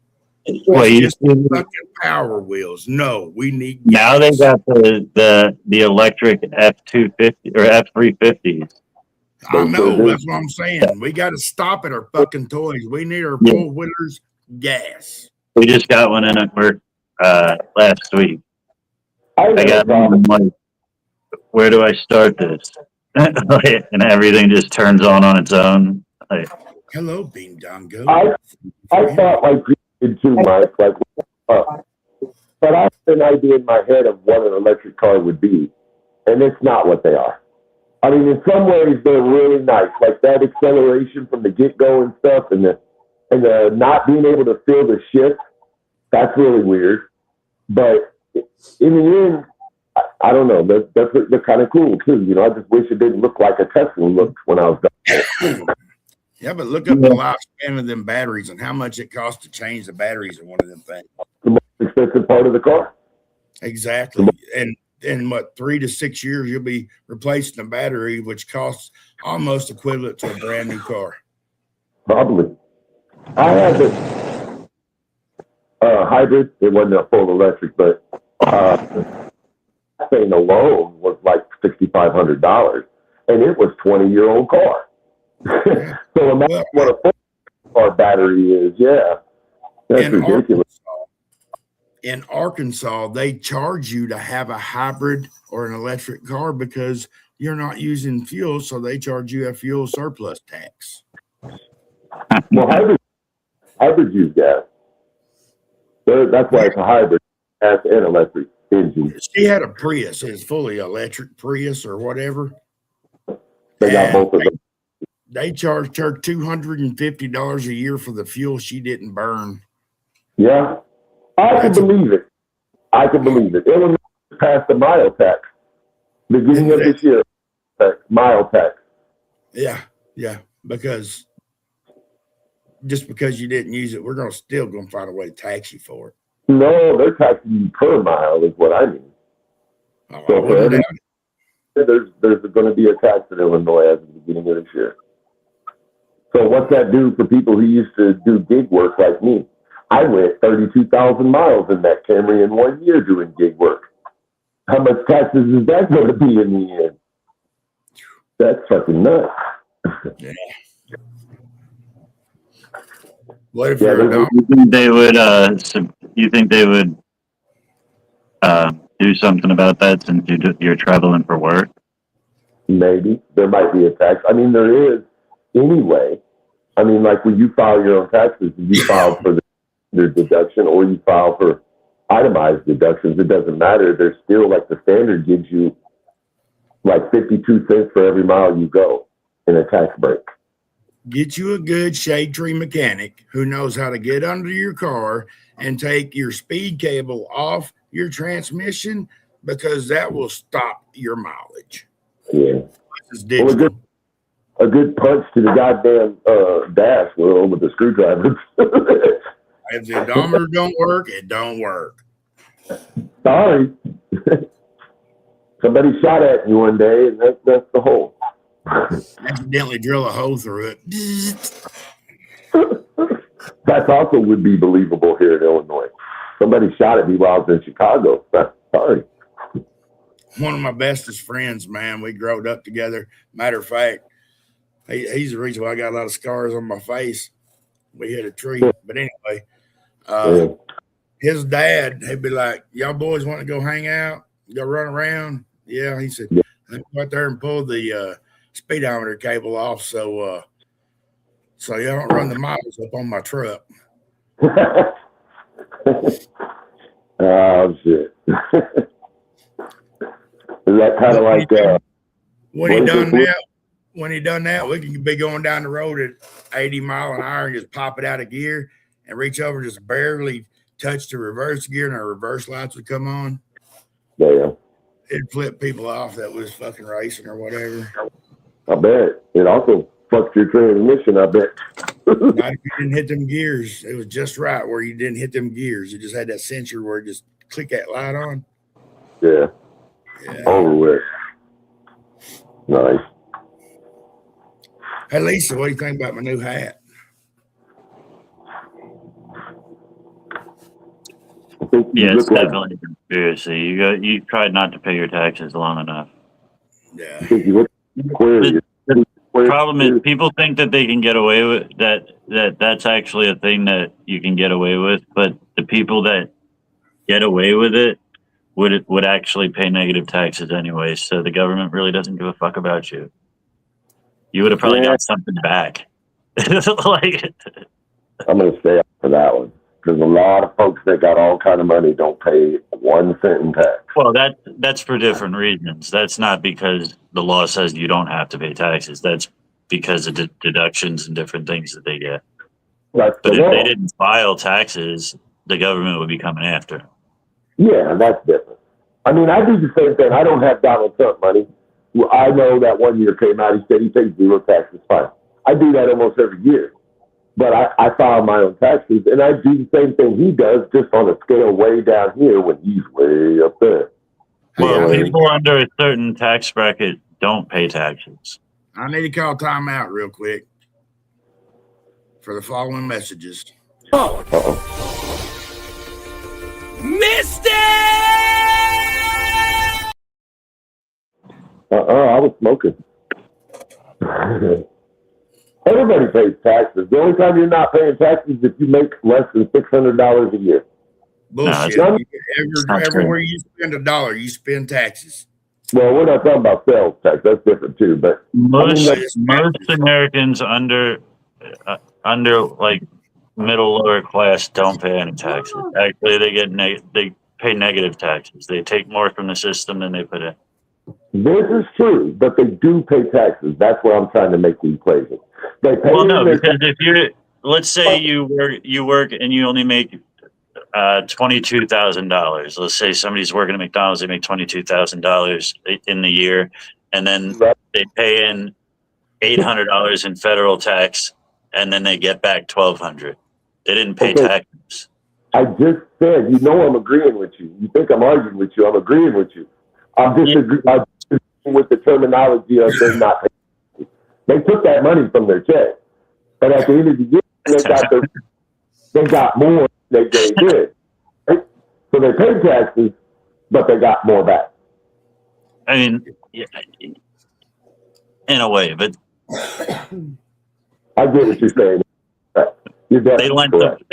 Well, you just fucking power wheels. No, we need gas. Now they got the electric F-250 or F-350s. I know, that's what I'm saying. We got to stop at our fucking toys. We need our four-wheelers gas. We just got one in at work last week. I got one, like, where do I start this? And everything just turns on its own. Like, hello, Bean Dongo. I thought like you did too, Mike. Like, but I have an idea in my head of what an electric car would be, and it's not what they are. I mean, in some ways they're really nice, like that acceleration from the get-go and stuff, and the not being able to feel the shift. That's really weird. But in the end, I don't know. They're kind of cool too. You know, I just wish it didn't look like a Tesla looked when I was done. Yeah, but look up the lifespan of them batteries and how much it costs to change the batteries in one of them things. The most expensive part of the car. Exactly. And in what 3 to 6 years you'll be replacing the battery, which costs almost equivalent to a brand new car. Probably. I had this hybrid. It wasn't a full electric, but thing alone was like $6,500, and it was 20-year-old car. So imagine what a full car battery is. Yeah, that's ridiculous. In Arkansas, they charge you to have a hybrid or an electric car because you're not using fuel, so they charge you a fuel surplus tax. Well, hybrids use gas. That's why it's a hybrid, gas and electric engine. She had a Prius. It's fully electric Prius or whatever. They got both of them. They charged her $250 a year for the fuel she didn't burn. Yeah, I can believe it. Illinois passed the mile tax beginning of this year. Mile tax. Yeah, because just because you didn't use it, we're still gonna find a way to tax you for it. No, they're taxing you per mile, is what I mean. Oh, so there's going to be a tax in Illinois at the beginning of this year. So what's that do for people who used to do gig work like me? I went 32,000 miles in that Camry in 1 year doing gig work. How much taxes is that going to be in the end? That's fucking nuts. Yeah. What if Yeah, you're a there's- dog? You think they would? You think they would do something about that since you're traveling for work? maybe there might be a tax. I mean, there is anyway. I mean, like when you file your own taxes, you file for the deduction or you file for itemized deductions. It doesn't matter. There's still like the standard gives you like 52 cents for every mile you go in a tax break. Get you a good shade tree mechanic who knows how to get under your car and take your speed cable off your transmission, because that will stop your mileage. Yeah. It's Well, digital. a good punch to the goddamn dash wheel with the screwdriver. If the odometer don't work, it don't work. Sorry. Somebody shot at you one day, and that's the hole. Accidentally drill a hole through it. That also would be believable here in Illinois. Somebody shot at me while I was in Chicago. Sorry. One of my bestest friends, man. We growed up together. Matter of fact, he's the reason why I got a lot of scars on my face. We hit a tree. But anyway, Yeah. his dad, he'd be like, y'all boys want to go hang out? Go run around? Yeah. He said, Yeah. let me go out there and pull the speedometer cable off so y'all don't run the miles up on my truck. Oh, shit. Is that kind of like When he what is done it? that, we can be going down the road at 80 mile an hour and just pop it out of gear and reach over, just barely touch the reverse gear, and our reverse lights would come on. Yeah, It'd flip people off that was fucking racing or whatever. I bet. It also fucks your transmission, I bet. Not if you didn't hit them gears. It was just right where you didn't hit them gears. It just had that sensor where it just click that light on. Yeah, Yeah. over with. Nice. Hey Lisa, what do you think about my new hat? I think you Yeah, it's look like, definitely a conspiracy. You tried not to pay your taxes long enough. Yeah. I think you look like Aquarius. The problem is people think that they can get away with that's actually a thing that you can get away with, but the people that get away with it would actually pay negative taxes anyway, so the government really doesn't give a fuck about you. You would have probably Yeah. got something back. Like, I'm going to stay up for that one. Because a lot of folks that got all kind of money don't pay 1 cent in tax. well, that's for different reasons. That's not because the law says you don't have to pay taxes. That's because of deductions and different things that they get. That's But the if law. they didn't file taxes, the government would be coming after. Yeah, that's different. I mean, I do the same thing. I don't have Donald Trump money. Well, I know that one year came out, he said he pays 0 taxes. Fine. I do that almost every year. But I file my own taxes, and I do the same thing he does, just on a scale way down here when he's way up there. Well, Hey, people under a certain tax bracket don't pay taxes. I need to call time out real quick for the following messages. Uh-oh. I was smoking. Everybody pays taxes. The only time you're not paying taxes is if you make less than $600 a year. Bullshit. No, Everywhere you spend $1, you spend taxes. Well, we're not talking about sales tax. That's different too. But Most that's- Americans under like middle lower class don't pay any taxes. Actually, they pay negative taxes. They take more from the system than they put in. this is true, but they do pay taxes. That's where I'm trying to make the equation. They pay Well, no, their because if let's say you work and you only make $22,000. Let's say somebody's working at McDonald's, they make $22,000 in the year, and then they pay in $800 in federal tax, and then they get back $1,200. They didn't pay Okay. taxes. I just said, you know, I'm agreeing with you. You think I'm arguing with you? I'm agreeing with you. I'm disagreeing with the terminology of them not paying. They took that money from their check, but at the end of the year, they got more than they did. Right? So they paid taxes, but they got more back. I mean, yeah, in a way, but I get what you're saying. You're They definitely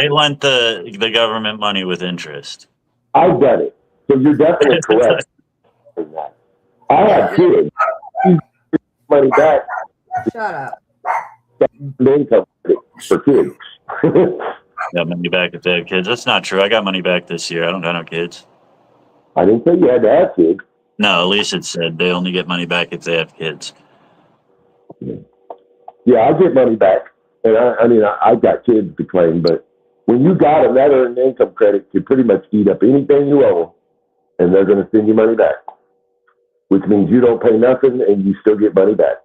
lent correct. the government money with interest. I've done it. So you're definitely correct in that. I have kids. You get money back Shut up. the income for kids. Got money back if they have kids. That's not true. I got money back this year. I don't got no kids. I didn't say you had to have kids. No, at least it said they only get money back if they have kids. Yeah, I get money back. And I got kids to claim, but when you got them, that earned income credit can pretty much eat up anything you owe, and they're going to send you money back, which means you don't pay nothing and you still get money back.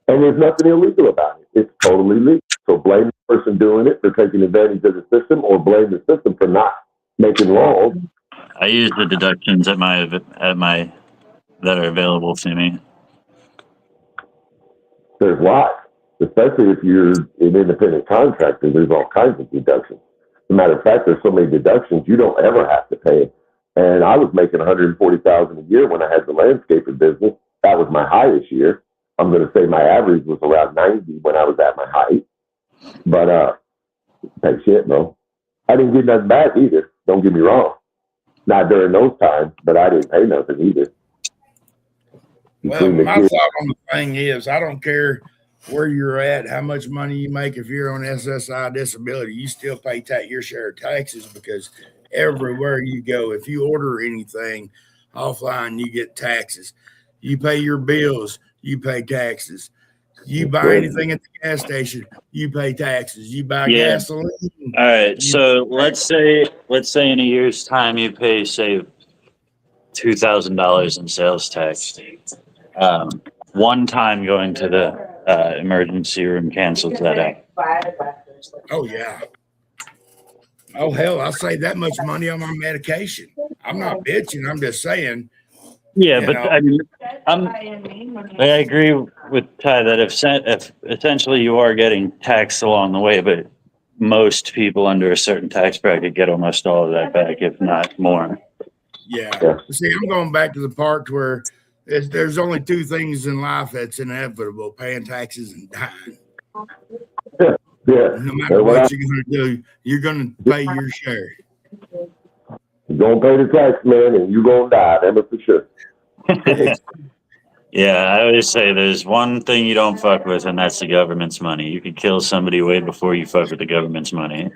And there's nothing illegal about it. It's totally legal. So blame the person doing it for taking advantage of the system, or blame the system for not making laws. I use the deductions at my that are available to me. There's lots, especially if you're an independent contractor. There's all kinds of deductions. As a matter of fact, there's so many deductions you don't ever have to pay. And I was making $140,000 a year when I had the landscaping business. That was my highest year. I'm going to say my average was around 90 when I was at my height. But pay shit, no. I didn't get nothing back either. Don't get me wrong. Not during those times, but I didn't pay nothing either. Well, my thought on the thing is, I don't care where you're at, how much money you make. If you're on SSI disability, you still pay your share of taxes, because everywhere you go, if you order anything offline, you get taxes. You pay your bills, you pay taxes. You buy anything at the gas station, you pay taxes. You buy gasoline. All right. So let's say in a year's time you pay, say, $2,000 in sales tax. One time going to the emergency room cancels that out. Oh yeah. Oh hell, I save that much money on my medication. I'm not bitching. I'm just saying. Yeah, but I mean, I agree with Ty that if essentially you are getting taxed along the way, but most people under a certain tax bracket get almost all of that back, if not more. Yeah. See, I'm going back to the part where there's only two things in life that's inevitable: paying taxes and dying. Yeah. No matter what you're going to do, you're going to pay your share. You're going to pay the tax, man, and you're going to die. That's for sure. Yeah, I always say there's one thing you don't fuck with, and that's the government's money. You could kill somebody way before you fuck with the government's money.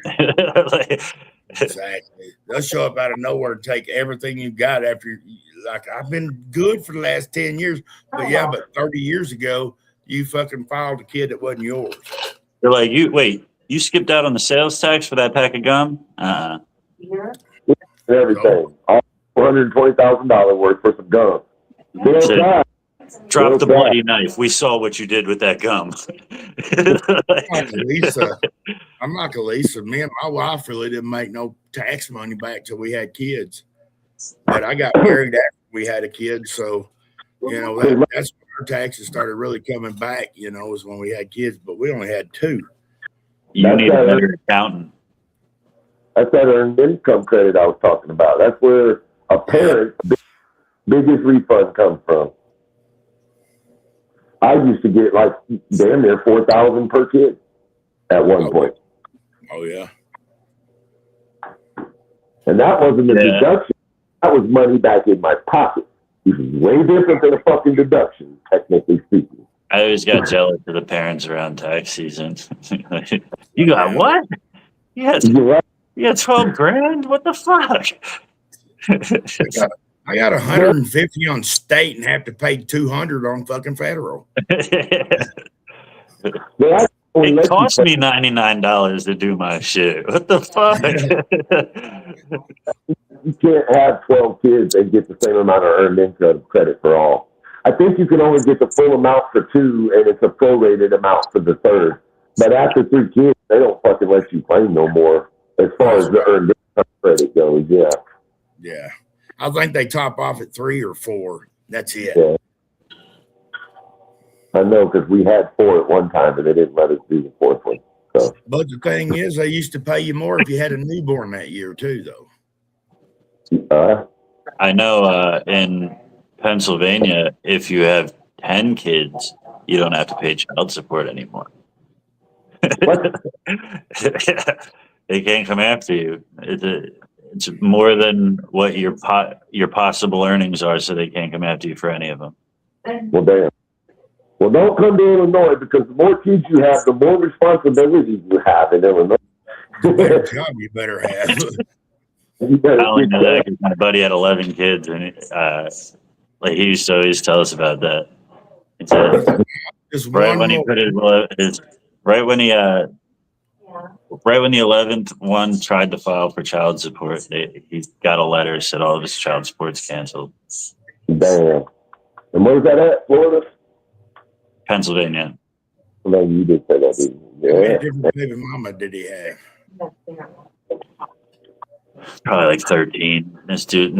Exactly. They'll show up out of nowhere and take everything you got after. Like, I've been good for the last 10 years, but 30 years ago, you fucking filed a kid that wasn't yours. They're like, you skipped out on the sales tax for that pack of gum? Everything. All $420,000 worth for some gum. Drop the bloody knife. We saw what you did with that gum. I'm like Elisa. Me and my wife really didn't make no tax money back till we had kids. But I got married after we had a kid, so that's when our taxes started really coming back. Was when we had kids, but we only had two. You need a better accountant. That's that earned income credit I was talking about. That's where a parent's biggest refund comes from. I used to get like damn near $4,000 per kid at one point. Oh yeah. And that wasn't a deduction. That was money back in my pocket. Which is way different than a fucking deduction, technically speaking. I always got jealous of the parents around tax season. You got what? You got 12 grand? What the fuck? I got 150 on state and have to pay 200 on fucking federal. It cost me $99 to do my shit. What the fuck? You can't have 12 kids and get the same amount of earned income credit for all. I think you can only get the full amount for two, and it's a prorated amount for the third. But after 3 kids, they don't fucking let you claim no more as far as the earned income credit goes. Yeah. Yeah. I think they top off at 3 or 4. That's it. Yeah. I know, because we had 4 at one time, and they didn't let us do the 4th one. So. But the thing is, they used to pay you more if you had a newborn that year, too, though. I know in Pennsylvania, if you have 10 kids, you don't have to pay child support anymore. They can't come after you. It's more than what your possible earnings are, so they can't come after you for any of them. Well, damn. Well, don't come to Illinois because the more kids you have, the more responsibilities you have in Illinois. The better job you better have. You better I only get know that because my buddy had 11 kids, and like he used to always tell us about that. He said Just right one when he more. put his right when he right when the 11th one tried to file for child support, he got a letter said all of his child support's canceled. Damn. And where's that at? Florida? Pennsylvania. No, you did say that, didn't you? How many Yeah. different baby mama did he have? Probably like 13. This dude,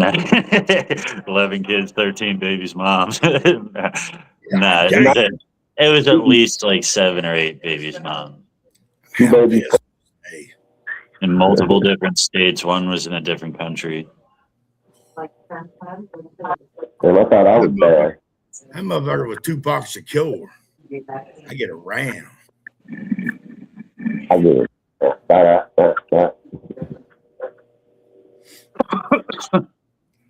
11 kids, 13 babies' moms. Nah, it was at least like 7 or 8 babies' moms Two babies. Hey, in multiple different states. One was in a different country. And I thought I was bad. that motherfucker with 2 pockets of cure. I get around. I get it.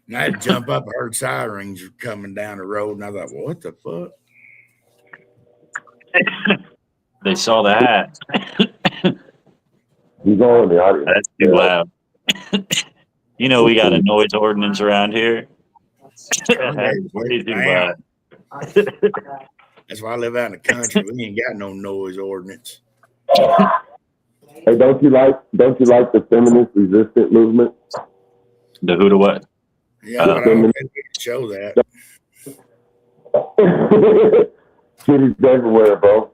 And I had to jump up. I heard sirens coming down the road, and I thought, well, what the fuck? They saw the hat. He's all in the audience. That's too loud. You know we got a noise ordinance around here. That's way too loud. That's why I live out in the country. We ain't got no noise ordinance. Hey, don't you like the feminist resistance movement? The who to what? Yeah, but I don't think we can show that. Kitties everywhere, bro.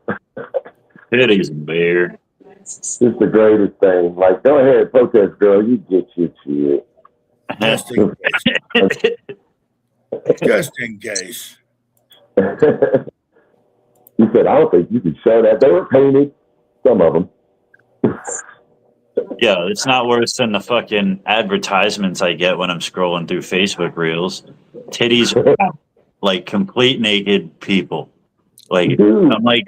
Titties and beer. It's the greatest thing. Like, go ahead, protest, girl. You get your shit. Just in case. Just in case. He said, I don't think you could show that. They were painted, some of them. Yeah, it's not worse than the fucking advertisements I get when I'm scrolling through Facebook reels. Titties, like complete naked people. Like, Dude. I'm like,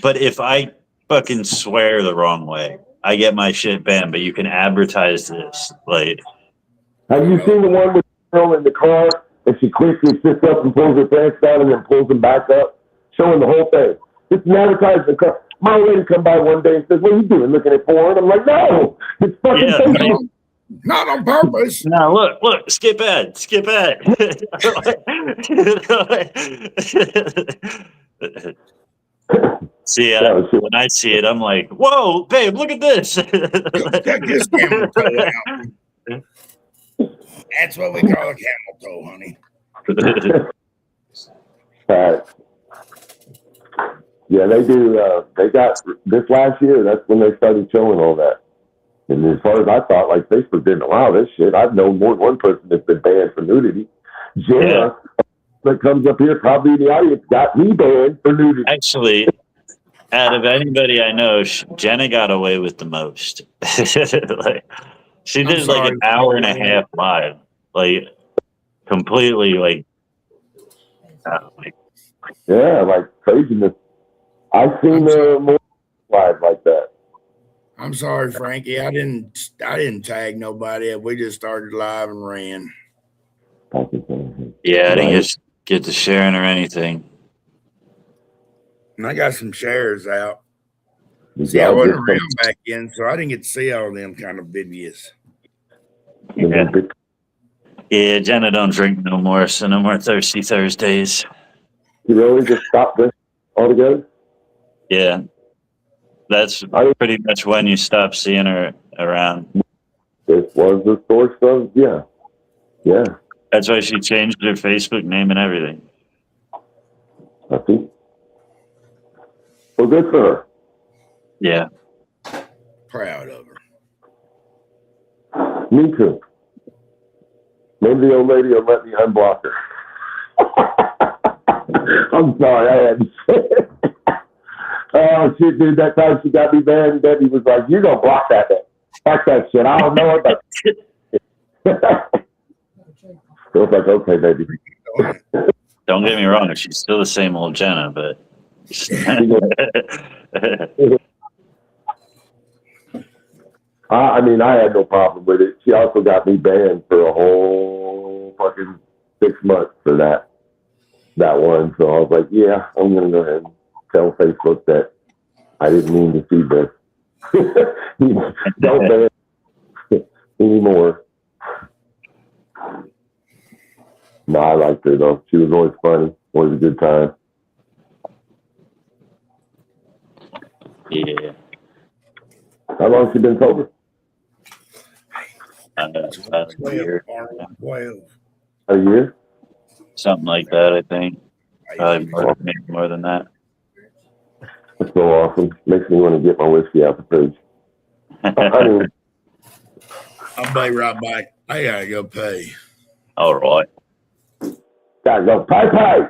but if I fucking swear the wrong way, I get my shit banned, but you can advertise this. Like, Have you seen the one with the girl in the car and she quickly sits up and pulls her pants down and then pulls them back up, showing the whole thing? It's an advertisement. My lady come by one day and says, "What are you doing? Looking at porn?" I'm like, "No, it's fucking Yeah, Facebook." Not on purpose. now look, skip ad. See, when I see it, I'm like, whoa, babe, look at this. Check this camel toe out. That's what we call a camel toe, honey. Yeah, they do. They got this last year. That's when they started showing all that. And as far as I thought, like Facebook didn't allow this shit. I've known more than one person that's been banned for nudity. Jenna, that comes up here, probably in the audience, got me banned for nudity. Actually, out of anybody I know, Jenna got away with the most. Like, she did like an hour and a half live, like completely like yeah, like craziness. I've seen more live like that. I'm sorry, Frankie. I didn't tag nobody. We just started live and ran. Yeah, I didn't get to sharing or anything. And I got some shares out. See, I wasn't around back then, so I didn't get to see all them kind of videos. Yeah, Jenna don't drink no more, so no more Thirsty Thursdays. You really just stop this altogether? Yeah. That's pretty much when you stop seeing her around. This was the source of, yeah. That's why she changed her Facebook name and everything. I see. Well, good for her. Yeah. Proud of her. Me too. Maybe the old lady will let me unblock her. I'm sorry, I had to say it. Oh, shit, dude, that time she got me banned, Debbie was like, "You're going to block that thing. Fuck that shit. I don't know about it." So I was like, "Okay, baby." Don't get me wrong, she's still the same old Jenna, but I mean, I had no problem with it. She also got me banned for a whole fucking 6 months for that one. So I was like, yeah, I'm gonna go ahead and tell Facebook that I didn't mean to see this. Don't ban anymore. No, I liked her though. She was always funny. Always a good time. Yeah. How long has she been sober? About a 12, year. Arnold, 12. A year? Something like that, I think. Probably maybe more than that. That's so awesome. Makes me want to get my whiskey out the fridge. I mean, I'll be right back. I gotta go pay. All right. gotta go pie.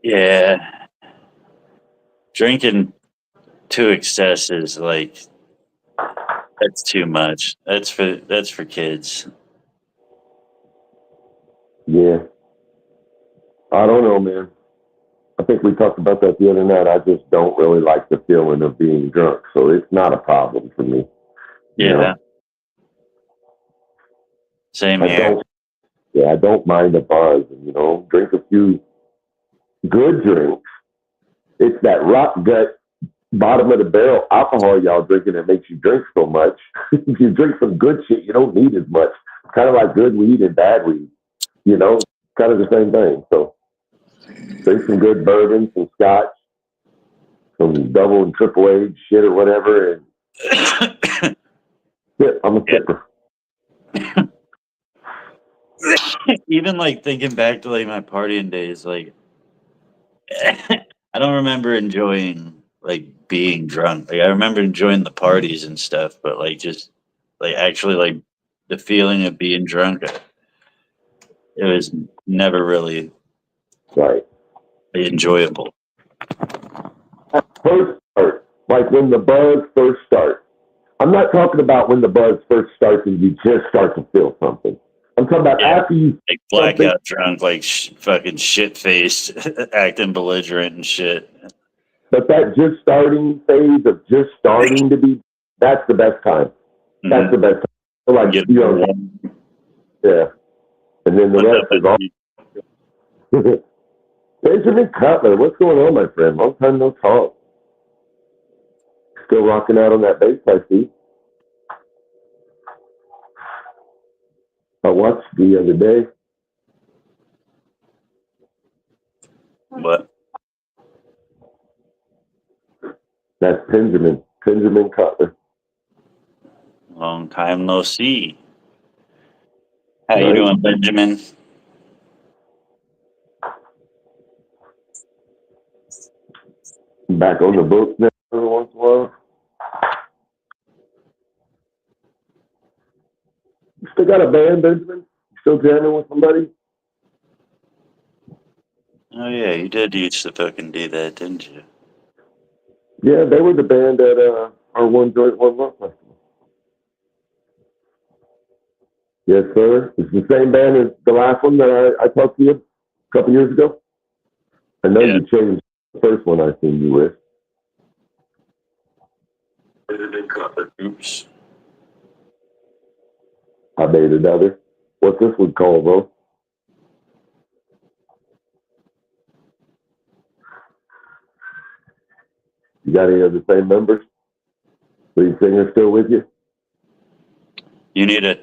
Yeah. Drinking to excess is like that's too much. That's for kids. Yeah. I don't know, man. I think we talked about that the other night. I just don't really like the feeling of being drunk, so it's not a problem for me. Yeah. You know? Same I here. don't mind a buzz, and, drink a few good drinks. It's that rock gut, bottom of the barrel alcohol y'all drinking that makes you drink so much. If you drink some good shit, you don't need as much. Kind of like good weed and bad weed, kind of the same thing. So drink some good bourbon, some scotch, some double and triple age shit or whatever, and sip. I'm a sipper. Even like thinking back to like my partying days, like I don't remember enjoying like being drunk. Like I remember enjoying the parties and stuff, but like just like actually like the feeling of being drunk, it was never really Right. enjoyable. First start, like when the buzz first starts. I'm not talking about when the buzz first starts and you just start to feel something. I'm talking about after you like blackout drunk, like fucking shit faced, acting belligerent and shit. But that just starting phase of just starting to be, that's the best time. That's the best time. So like, yeah. And then the rest is all. Benjamin Cutler, what's going on, my friend? Long time no talk. Still rocking out on that bass, I see. I watched the other day. What? That's Benjamin Cutler. Long time no see. How you doing, Benjamin? Back on the books now every once in a while. You still got a band, Benjamin? You still jamming with somebody? Oh yeah, you did used to fucking do that, didn't you? Yeah, they were the band at our One Joint One Love Festival. Yes, sir. It's the same band as the last one that I talked to you a couple years ago. I know you changed the first one I seen you with. Oops. I made another. What's this one called, bro? You got any of the same members? Lead singer still with you? You need to,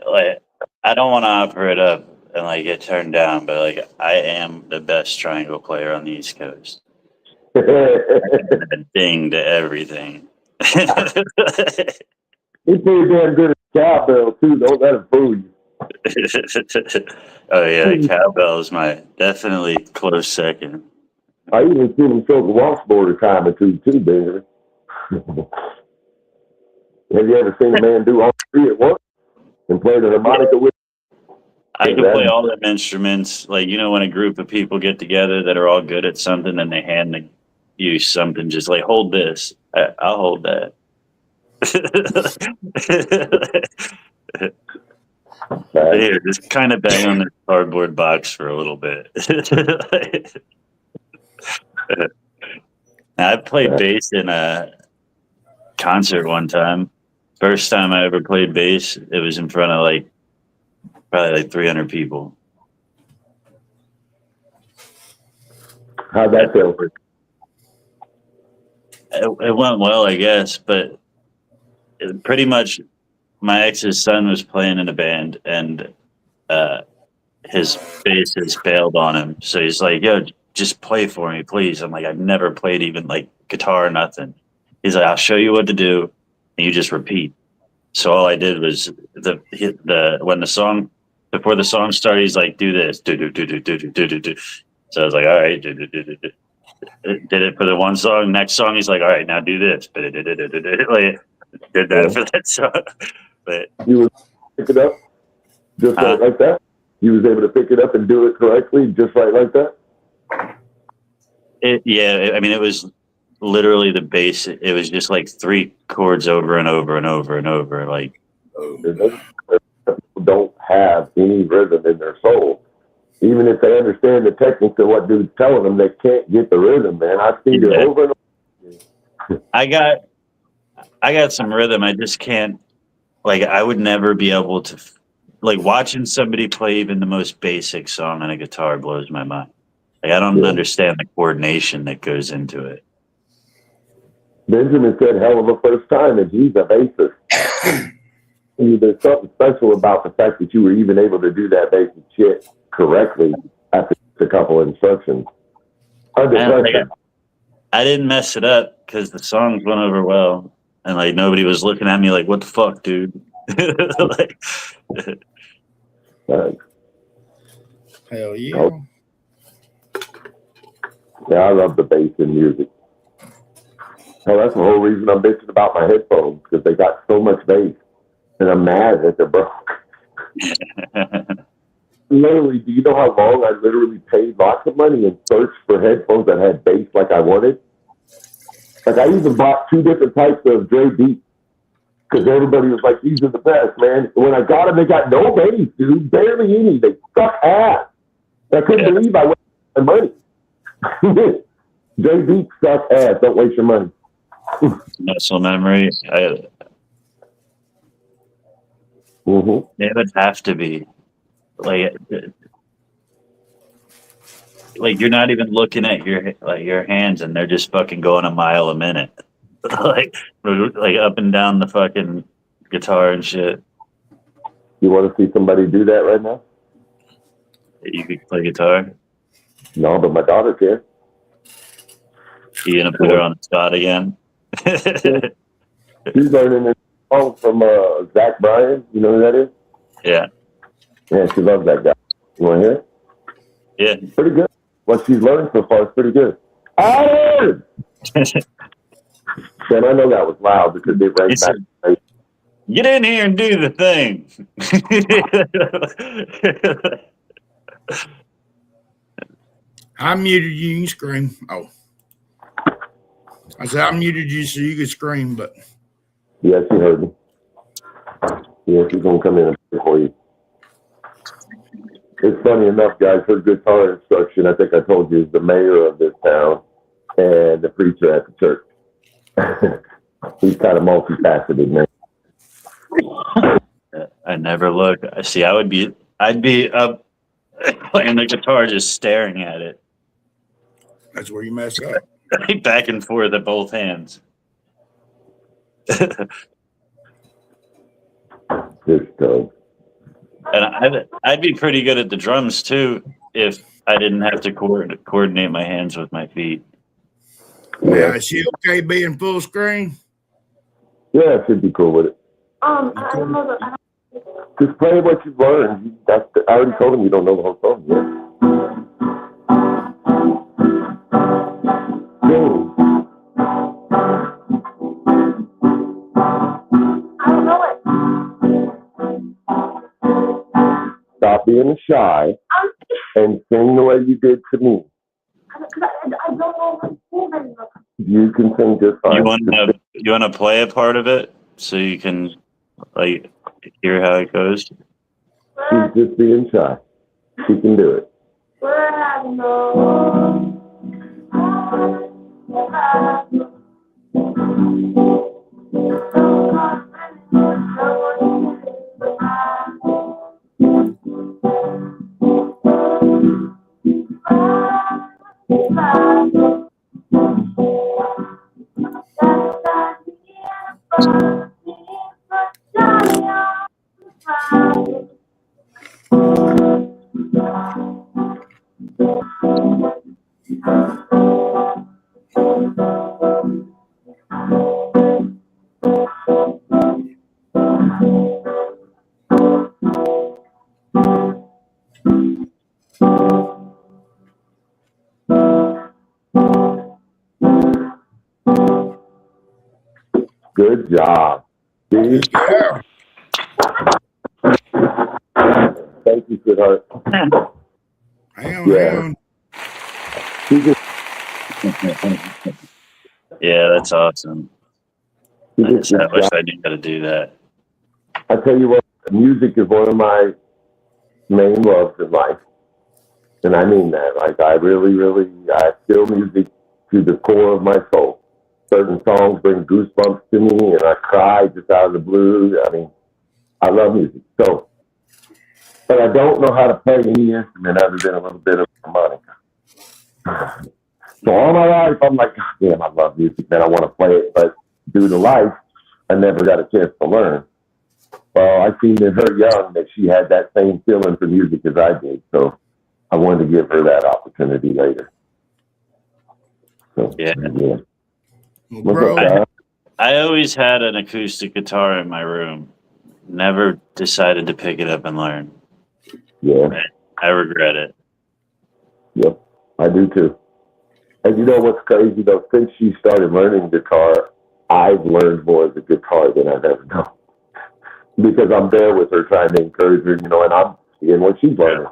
like, I don't want to offer it up and like get turned down, but like I am the best triangle player on the East Coast. A ding to everything. He's pretty damn good at cowbell too. Don't let him fool you. Oh yeah, cowbell is my definitely close second. I even seen him stroke a washboard a time or two too, Benjamin. Have you ever seen a man do all three at once and play the harmonica with? I can play all them instruments. Like, when a group of people get together that are all good at something and they hand you something, just like, hold this. I'll hold that. Here, just kind of bang on this cardboard box for a little bit. I played bass in a concert one time. First time I ever played bass, it was in front of like probably like 300 people. How'd that feel? It went well, I guess, but pretty much my ex's son was playing in a band, and his bassist bailed on him. So he's like, "Yo, just play for me, please." I'm like, "I've never played even like guitar or nothing." He's like, "I'll show you what to do, and you just repeat." So all I did was when the song before the song started, he's like, "Do this, do." So I was like, "All right, do." Did it for the one song. Next song, he's like, "All right, now do this." Like, did that for that song. But You was pick it up just right like that? You was able to pick it up and do it correctly just right like that? I mean, it was literally the bass. It was just like 3 chords over and over and over and over. Like, People don't have any rhythm in their soul. Even if they understand the techniques of what dude's telling them, they can't get the rhythm, man. I've seen it over and over. I got some rhythm. I just can't. Like, I would never be able to. Like, watching somebody play even the most basic song on a guitar blows my mind. Like, I don't understand the coordination that goes into it. Benjamin said hell of a first time, and he's a bassist. There's something special about the fact that you were even able to do that basic shit correctly after a couple of instructions. I didn't mess it up because the songs went over well, and like nobody was looking at me like, "What the fuck, dude?" Like, Hell yeah. Yeah, I love the bass in music. Hell, that's the whole reason I'm bitching about my headphones, because they got so much bass, and I'm mad that they're broke. Literally, do you know how long I literally paid lots of money and searched for headphones that had bass like I wanted? Like, I even bought 2 different types of Dre Beats because everybody was like, "These are the best, man." And when I got them, they got no bass, dude. Barely any. They suck ass. I couldn't believe I wasted my money. Dre Beats suck ass. Don't waste your money. Muscle memory. It would have to be like you're not even looking at your hands, and they're just fucking going a mile a minute, like up and down the fucking guitar and shit. You want to see somebody do that right now? You could play guitar. No, but my daughter can. You gonna put her on the spot again? She's learning this song from Zach Bryan. You know who that is? Yeah. Yeah, she loves that guy. You want to hear it? Yeah. Pretty good. What she's learned so far is pretty good. Adam! Man, I know that was loud because they rang back. Get in here and do the thing. I muted you. You can scream. Oh. I said I muted you so you could scream, but. Yeah, she heard me. Yeah, she's going to come in and play for you. It's funny enough, guys, her guitar instruction, I think I told you, is the mayor of this town and the preacher at the church. He's kind of multifaceted, man. I never look. See, I'd be up playing the guitar, just staring at it. That's where you mess up. Back and forth at both hands. Just And I'd be pretty good at the drums too if I didn't have to coordinate my hands with my feet. Yeah, is she okay being full screen? Yeah, should be cool with it. I don't know Just play what you've learned. I already told him you don't know the whole song yet. I don't know it. Stop being shy and sing the way you did to me. I don't know what to very much. You can sing just fine. You want to play a part of it so you can like hear how it goes? She's just being shy. She can do it. Good job. See? Yeah. Thank you, sweetheart. Hang Yeah. on. She just, Yeah, that's awesome. she I just just I gets wish job. I knew how to do that. I tell you what, music is one of my main loves in life. And I mean that. Like, I I feel music to the core of my soul. Certain songs bring goosebumps to me, and I cry just out of the blue. I mean, I love music. So, but I don't know how to play any instrument other than a little bit of harmonica. So all my life, I'm like, God damn, I love music, man. I want to play it. But due to life, I never got a chance to learn. Well, I seen in her young that she had that same feeling for music as I did. So I wanted to give her that opportunity later. So, Yeah. Well, What's bro, up, guys? I always had an acoustic guitar in my room. Never decided to pick it up and learn. Yeah, I regret it. yep, I do too. And you know what's crazy though? Since she started learning guitar, I've learned more of the guitar than I've ever done because I'm there with her trying to encourage her, and I'm seeing what she's learning.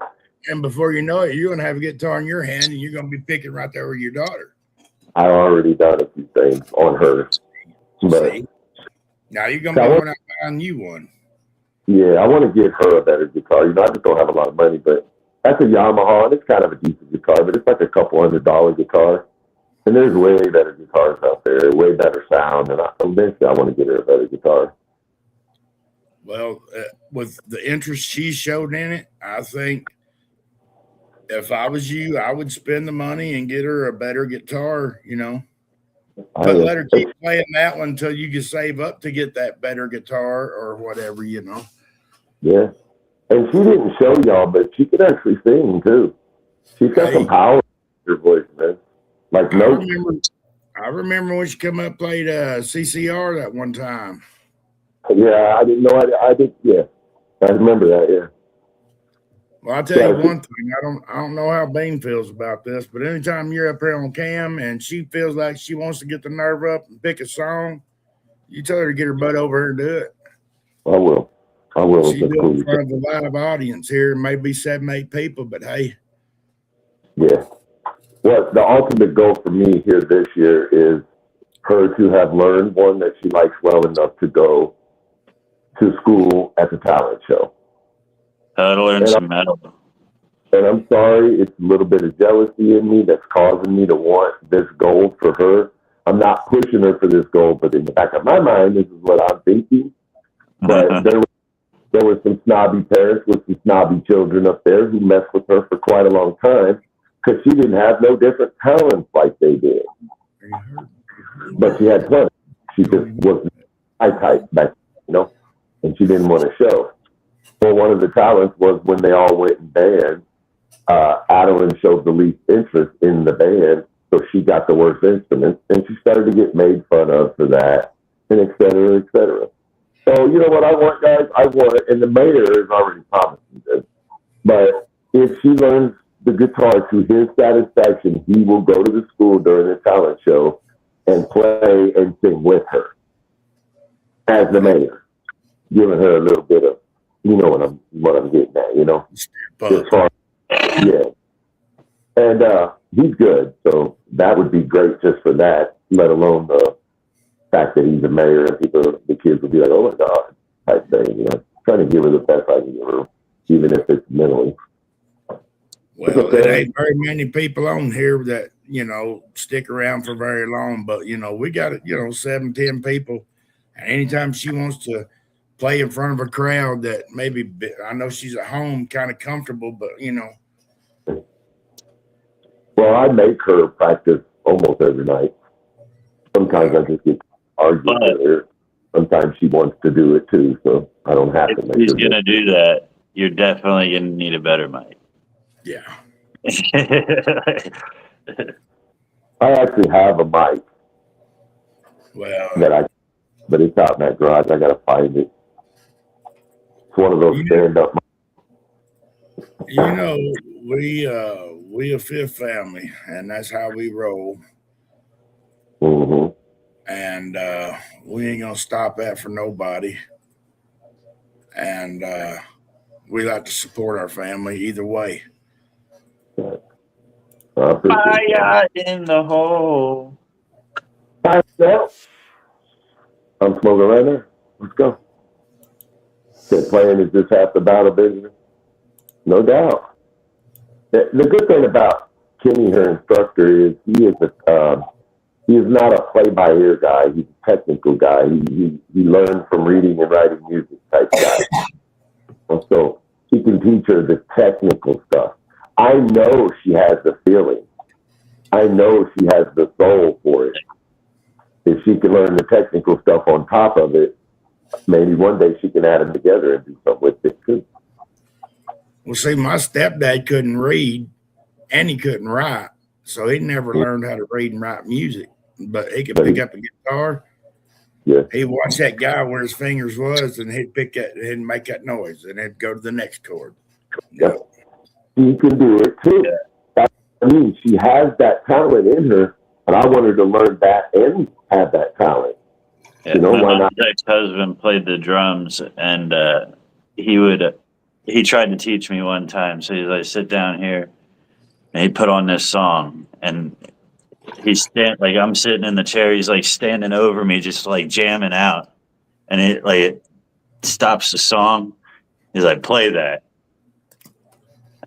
and before you know it, you're gonna have a guitar in your hand, and you're gonna be picking right there with your daughter. I already done a few things on her, but See, now you're gonna be going out buying you one. yeah, I want to get her a better guitar. I just don't have a lot of money, but that's a Yamaha, and it's kind of a decent guitar, but it's like a couple $100 guitar. And there's way better guitars out there, way better sound, and eventually I want to get her a better guitar. Well, with the interest she showed in it, I think if I was you, I would spend the money and get her a better guitar. But let her keep playing that one until you can save up to get that better guitar or whatever. Yeah. And she didn't show y'all, but she could actually sing too. She's got some power in her voice, man. Like notes. I remember when she come up played CCR that one time. Yeah, I didn't know. I did. Yeah, I remember that. Yeah. Well, I'll tell you one thing. I don't know how Bean feels about this, but anytime you're up here on cam and she feels like she wants to get the nerve up and pick a song, you tell her to get her butt over here and do it. I will. She do it in front of a live audience here, maybe 7, 8 people, but hey. Yeah. Well, the ultimate goal for me here this year is her to have learned one that she likes well enough to go to school at the talent show. How to learn some metal. And I'm sorry, it's a little bit of jealousy in me that's causing me to want this goal for her. I'm not pushing her for this goal, but in the back of my mind, this is what I'm thinking. But there were some snobby parents with some snobby children up there who messed with her for quite a long time because she didn't have no different talents like they did. But she had plenty. She just wasn't high type back, and she didn't want to show. Well, one of the talents was when they all went in band, Adeline showed the least interest in the band, so she got the worst instrument, and she started to get made fun of for that, and et cetera, et cetera. So, you know what I want, guys? I want it, and the mayor has already promised me this, but if she learns the guitar to his satisfaction, he will go to the school during the talent show and play and sing with her as the mayor, giving her a little bit of, what I'm getting at, as far, yeah. And he's good, so that would be great just for that, let alone the fact that he's a mayor and the kids would be like, oh my God, type thing, trying to give her the best I can give her, even if it's mentally. Well, there ain't very many people on here that, stick around for very long, but, we got, 7, 10 people. And anytime she wants to play in front of a crowd that maybe, I know she's at home kind of comfortable, but, Well, I make her practice almost every night. Sometimes I just get arguing with her. Sometimes she wants to do it too, so I don't have If to make he's her do gonna do that, you're definitely gonna need a better mic. Yeah. I actually have a mic Well, but it's out in that garage. I gotta find it. It's one of those stand-up. you know, we a fifth family, and that's how we roll. Mm-hmm. And we ain't gonna stop that for nobody. And we like to support our family either way. I appreciate that. Fire in the hole. Well, I'm smoking right now. Let's go. That playing is just half the battle, Benjamin. No doubt. The good thing about Kenny, her instructor, is he is not a play-by-ear guy. He's a technical guy. He learned from reading and writing music type guy. And so he can teach her the technical stuff. I know she has the feeling. I know she has the soul for it. If she can learn the technical stuff on top of it, maybe one day she can add them together and do something with it too. Well, see, my stepdad couldn't read and he couldn't write, so he never learned how to read and write music. But he could pick up a guitar. Yeah. He'd watch that guy where his fingers was, and he'd pick that and make that noise, and he'd go to the next chord. Yeah. She can do it too. I mean, she has that talent in her, but I want her to learn that and have that talent. Yeah, You know, my why mom's not? ex-husband played the drums, and he tried to teach me one time. So he's like, "Sit down here," and he put on this song, and I'm sitting in the chair. He's like standing over me, just like jamming out, and it stops the song. He's like, "Play that,"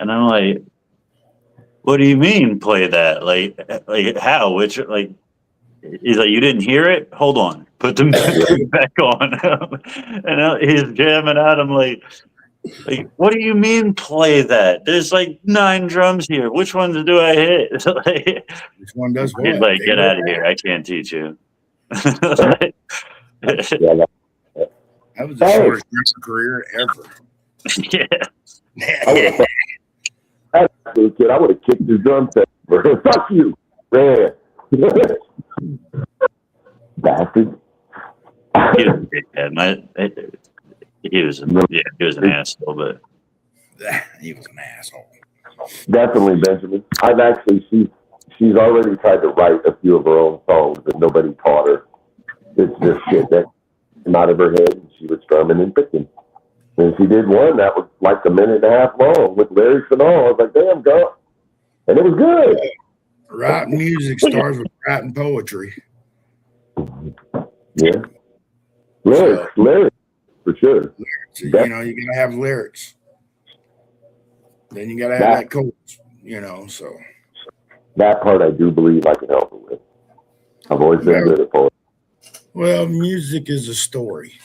and I'm like, "What do you mean, play that? Like how? Which like?" He's like, "You didn't hear it? Hold on, put them back on." And he's jamming out. I'm like, what do you mean play that? There's like 9 drums here. Which ones do I hit? Which one does what? He's like, "Get out of here! I can't teach you." Yeah, That was the shortest drummer career ever. Yeah. Kid, I would have kicked his drum set. Fuck you, man. Bastard. He was an asshole, but He was an asshole. Definitely, Benjamin. She's already tried to write a few of her own songs, and nobody taught her. It's just shit that came out of her head, and she was strumming and picking. And she did one that was like a minute and a half long with lyrics and all. I was like, damn, girl. And it was good. Writing music starts with writing poetry. Yeah. Lyrics, for sure. So, you know, you gotta have lyrics. Then you gotta have that chorus, you know, so. That part I do believe I can help her with. I've always been good at poetry. Well, music is a story.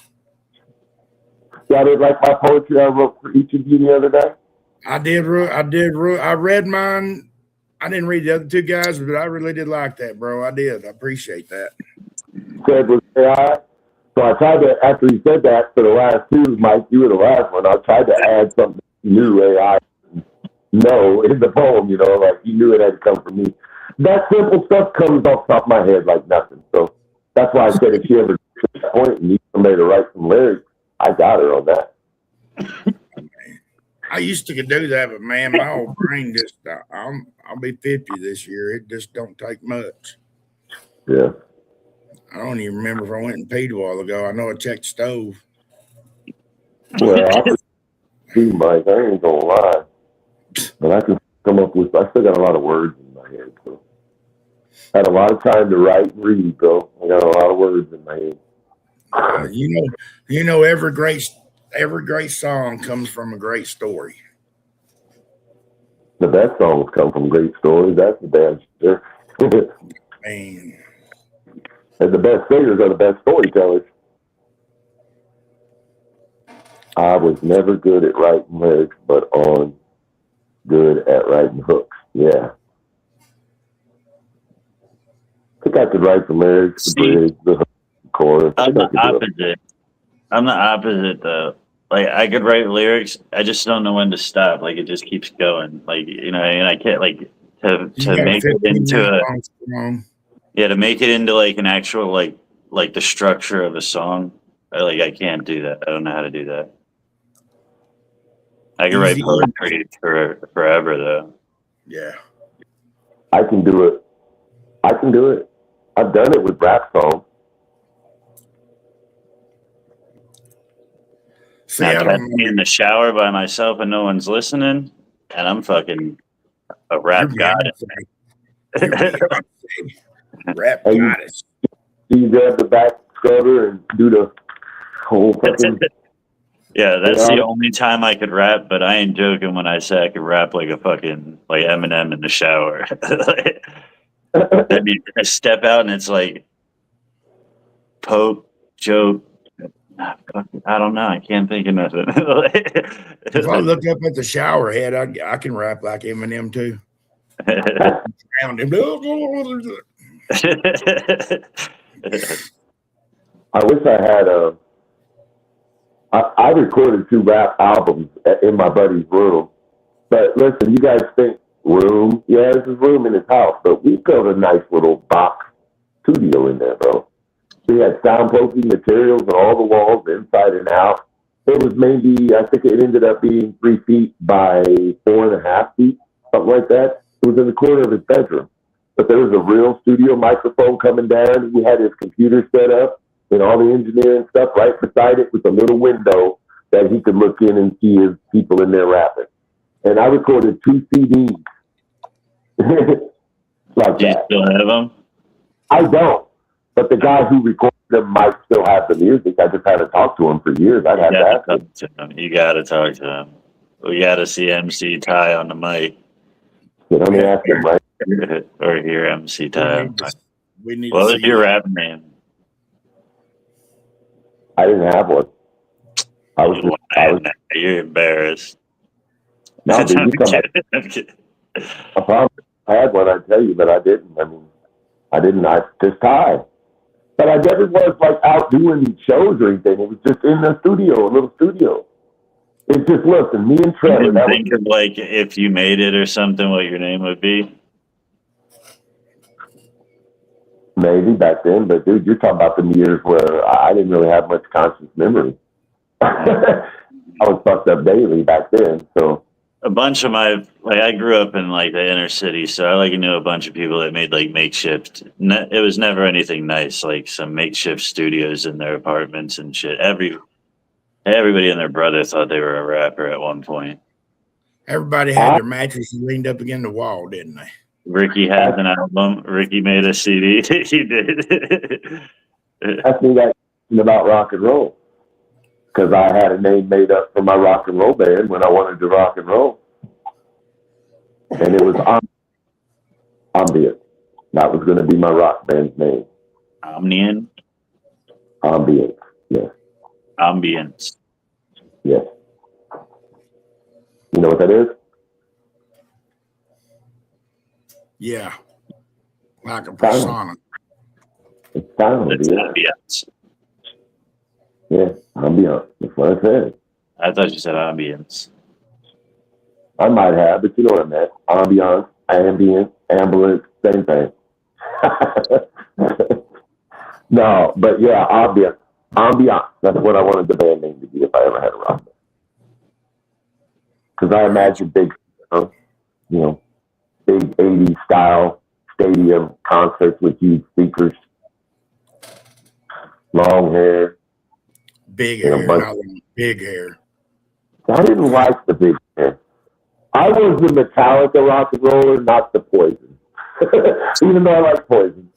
Yeah, I did like my poetry I wrote for each of you the other day. I read mine. I didn't read the other 2 guys, but I really did like that, bro. I did. I appreciate that. Said was AI. So I tried to, after he said that for the last 2, Mike, you were the last one, I tried to add something new AI. No, in the poem, you know, like he knew it had to come from me. That simple stuff comes off the top of my head like nothing. So that's why I said if she ever gets to that point and needs somebody to write some lyrics, I got her on that. I used to do that, but man, my old brain just, I'll be 50 this year. It just don't take much. Yeah. I don't even remember if I went and peed a while ago. I know I checked the stove. Well, I could see, Mike, I ain't gonna lie. But I can come up with, I still got a lot of words in my head. So I had a lot of time to write and read, bro. I got a lot of words in my head. You know, every great song comes from a great story. The best songs come from great stories. That's the damn sure. Man, And the best singers are the best storytellers. I was never good at writing lyrics, but good at writing hooks. Yeah. think I could write the lyrics, the See, bridge, the chorus. I I'm think I the could do it. opposite. I'm the opposite though. Like I could write lyrics, I just don't know when to stop. Like it just keeps going. Like and I can't like You to got a make it 15 into minute a long song. to make it into like an actual like the structure of a song. I can't do that. I don't know how to do that. I could write Easy. poetry for forever though. Yeah. I can do it. I can do it. I've done it with rap songs. See, Now I catch don't me in know. the shower by myself and no one's listening, and I'm fucking a You're rap god. Beyonce. You're Beyonce. Rap And goddess. you grab the back scrubber and do the whole fucking. Yeah, that's Yeah. the only time I could rap, but I ain't joking when I say I could rap like a fucking like Eminem in the shower. That'd be I step out and it's like poke, joke. I don't know. I can't think of nothing. If I look up at the shower head, I can rap like Eminem too. Around him. I wish I had a. I recorded 2 rap albums in my buddy's room. But listen, you guys think room? Yeah, there's a room in his house, but we built a nice little box studio in there, bro. We had soundproofing materials on all the walls, inside and out. It was maybe, I think it ended up being 3 feet by 4.5 feet, something like that. It was in the corner of his bedroom. But there was a real studio microphone coming down. He had his computer set up and all the engineering stuff right beside it with a little window that he could look in and see his people in there rapping. And I recorded 2 CDs like Do you that. still have them? I don't. But the guy who recorded them might still have the music. I just haven't talked to him for years. I'd have to ask him. Talk to him. You gotta talk to him. We gotta see MC Ty on the mic Let me ask him, right? or hear MC Ty. We need What to was see your you. rap name? I didn't have one. I was just, I was, You're embarrassed. no, dude, you come back. I'm kidding. I promise I had one, I'd tell you, but I didn't. I didn't. I just tied. But I never was like out doing shows or anything. It was just in the studio, a little studio. It's just, listen, me and You Trevor, didn't that was think of like if you made it or something, what your name would be? maybe back then, but dude, you're talking about the years where I didn't really have much conscious memory. I was fucked up daily back then, so. A bunch of my I grew up in like the inner city, so I knew a bunch of people that made like makeshift. It was never anything nice, like some makeshift studios in their apartments and shit. Everybody and their brother thought they were a rapper at one point. Everybody had their mattress leaned up against the wall, didn't they? Ricky has an album. Ricky made a CD. He did. Ask me that about rock and roll. Because I had a name made up for my rock and roll band when I wanted to rock and roll. And it was Ambient. That was going to be my rock band's name. Omnian? Ambient. Yes. Ambience. Yes. You know what that is? Yeah. Like a persona. It's sound, It's dude. ambience. Yeah, ambient. That's what I said. I thought you said ambience. I might have, but you know what I meant. Ambiance, ambient, ambulance, same thing. No, but yeah, ambient. Ambiance. That's what I wanted the band name to be if I ever had a rock band. Because I imagine big, big 80s style stadium concerts with huge speakers, long hair. Big Yeah, hair. but- I want big hair. I didn't like the big hair. I was the Metallica rock and roller, not the Poison. Even though I like Poison.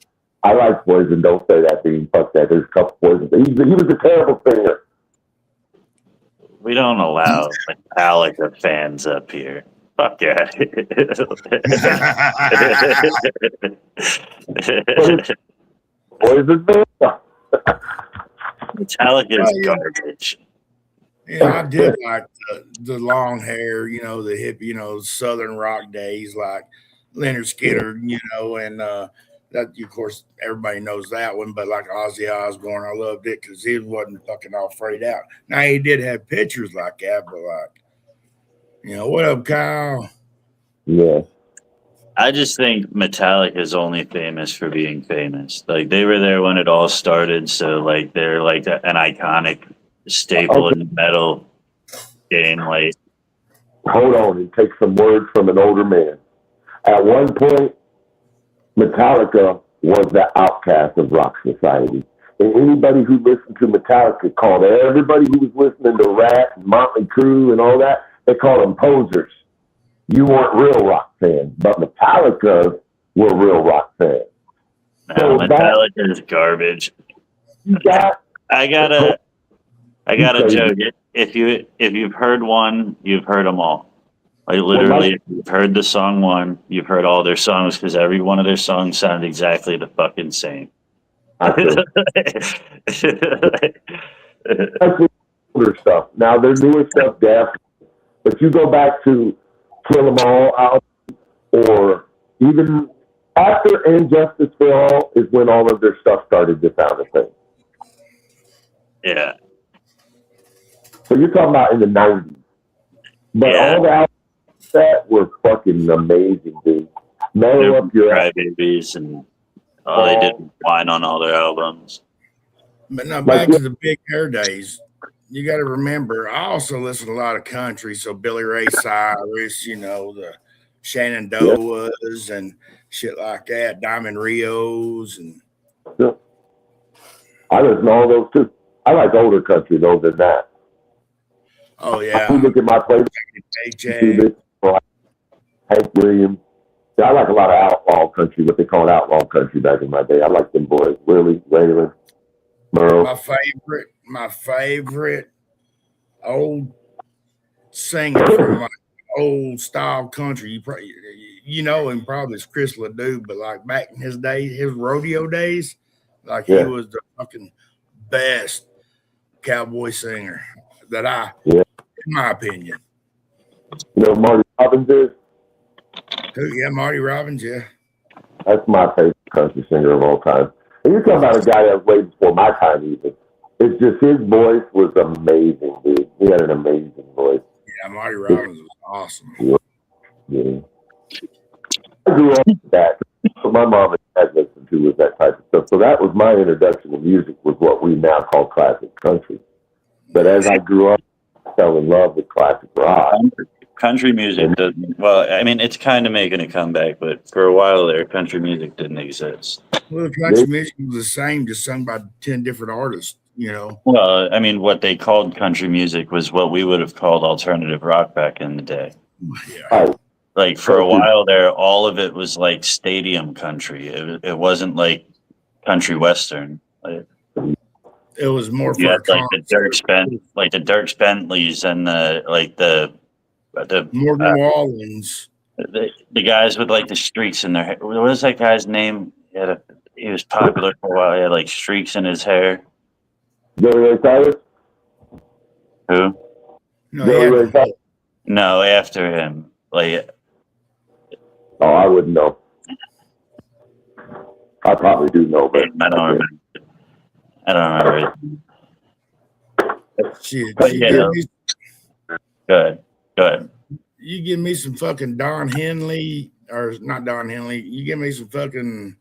I like Poison. Don't say that to me. Fuck that. There's a couple Poisons. He was a terrible singer. We don't allow Metallica fans up here. Fuck yeah. Poison, man. Metallica is Oh, yeah. garbage. Yeah, I did like the long hair, the hip, Southern rock days like Leonard Skinner, and That, of course, everybody knows that one. But like Ozzy Osbourne, I loved it because he wasn't fucking all afraid out. Now he did have pictures like that, but like, what up, Kyle? Yeah. I just think Metallica is only famous for being famous. Like they were there when it all started, so like they're like an iconic staple in the metal game. Like, Hold on and take some words from an older man. At one point, Metallica was the outcast of rock society. And anybody who listened to Metallica called everybody who was listening to Rat and Motley Crue and all that, they called them posers. You weren't real rock fans, but Metallica were real rock fans. no, Metallica is garbage. I got a joke. If you've heard one, you've heard them all. Like literally, if you've heard the song one, you've heard all their songs because every one of their songs sound exactly the fucking same. That's the older stuff. Now their newer stuff, definitely. But you go back to Kill 'Em All out, or even after And Justice for All is when all of their stuff started to sound the same. Yeah. So you're talking about in the 90s. But all the albums that were fucking amazing, dude. Mellow up your Crybabies and all they did was whine on all their albums. But now back to the big hair days. You got to remember, I also listen to a lot of country. So Billy Ray Cyrus, the Shenandoahs and shit like that, Diamond Rios, and I listen to all those too. I like older country though than that. Oh yeah. You look at my playlist. Hank Williams. Yeah, I like a lot of outlaw country, what they call outlaw country back in my day. I like them boys. Willie, Waylon, Merle. My favorite old singer from my old style country. You know him probably is Chris Ledoux, but like back in his day, his rodeo days, like he was the fucking best cowboy singer that in my opinion. You know who Marty Robbins is? Yeah, Marty Robbins, yeah. That's my favorite country singer of all time. And you're talking about a guy that was way before my time even. It's just his voice was amazing, dude. He had an amazing voice. Yeah, Marty Robbins was awesome. Yeah. I grew up with that. What my mom and dad listened to was that type of stuff. So that was my introduction to music, was what we now call classic country. But as I grew up, I fell in love with classic rock. Country music doesn't. Well, I mean, it's kind of making a comeback, but for a while there, country music didn't exist. Well, country music was the same, just sung by 10 different artists. Well, I mean, what they called country music was what we would have called alternative rock back in the day. Yeah. Like for a while there, all of it was like stadium country. It wasn't like country western. Like, it was more for like the Dirk Bentleys and the Morgan Wallens. The guys with like the streaks in their hair. What was that guy's name? He was popular for a while. He had like streaks in his hair. Billy Ray Cyrus? Who? No, after him. Like, I wouldn't know. I probably do know, but I don't remember. Shit, Go ahead. You give me some fucking Don Henley, or not Don Henley. You give me some fucking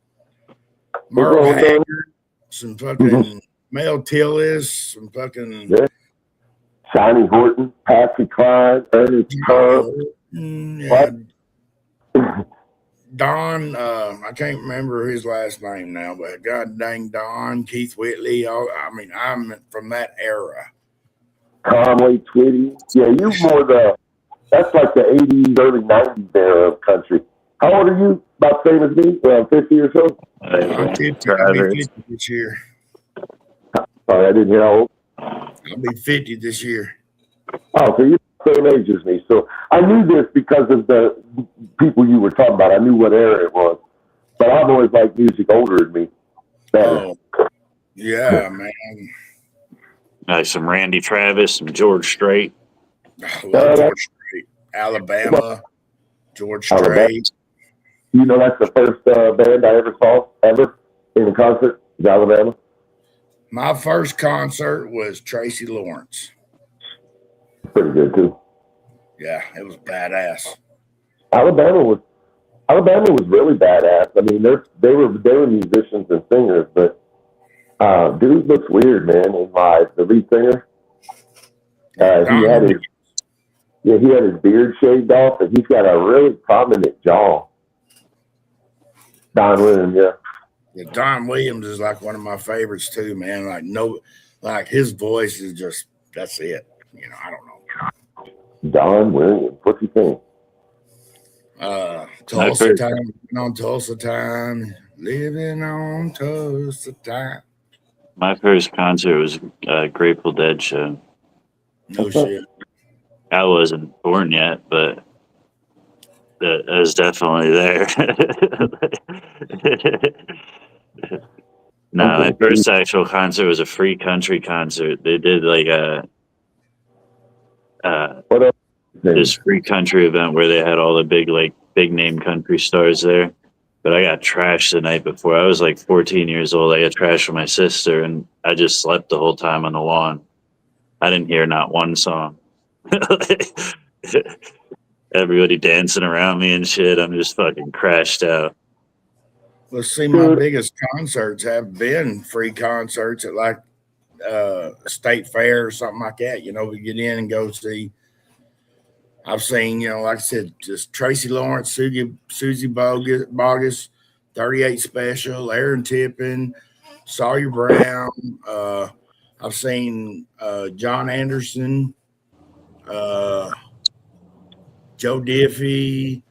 Merle Haggard, some fucking Mel Tillis, some fucking Johnny Horton, Patsy Cline, Ernest Don, I can't remember his last name now, but god dang Don, Keith Whitley. I'm from that era. Conway Twitty. Yeah, you're more that's like the 80s, early 90s era of country. How old are you? About the same as me? Around 50 or so? I'm 50. I'll be 50 this year. Sorry, I didn't hear how old. I'll be 50 this year. Oh, so you're the same age as me. So I knew this because of the people you were talking about. I knew what era it was. But I've always liked music older than me. Better. Oh, yeah, man. Like some Randy Travis, some George Strait. I love George Strait. Alabama, George Strait. You know, that's the first band I ever saw ever in a concert in Alabama. My first concert was Tracy Lawrence. Pretty good too. Yeah, it was badass. Alabama was really badass. I mean, they were musicians and singers, but dude looks weird, man. In live, the lead singer, he had his beard shaved off, and he's got a really prominent jaw. Don Williams, yeah. Yeah, Don Williams is like one of my favorites too, man. Like his voice is just that's it. You know, I don't know. Don Williams, what's he saying? Tulsa time, living on Tulsa time, living on Tulsa time. My first concert was a Grateful Dead show. No shit. I wasn't born yet, but it was definitely there. No, my first actual concert was a free country concert. They did like this free country event where they had all the big name country stars there. But I got trashed the night before. I was like 14 years old. I got trashed from my sister, and I just slept the whole time on the lawn. I didn't hear not one song. Everybody dancing around me and shit. I'm just fucking crashed out. Let's see, my biggest concerts have been free concerts at like state fair or something like that. You know, we get in and go see. I've seen, you know, like I said, just Tracy Lawrence, Susie Bogus, 38 Special, Aaron Tippin, Sawyer Brown. I've seen John Anderson, Joe Diffie,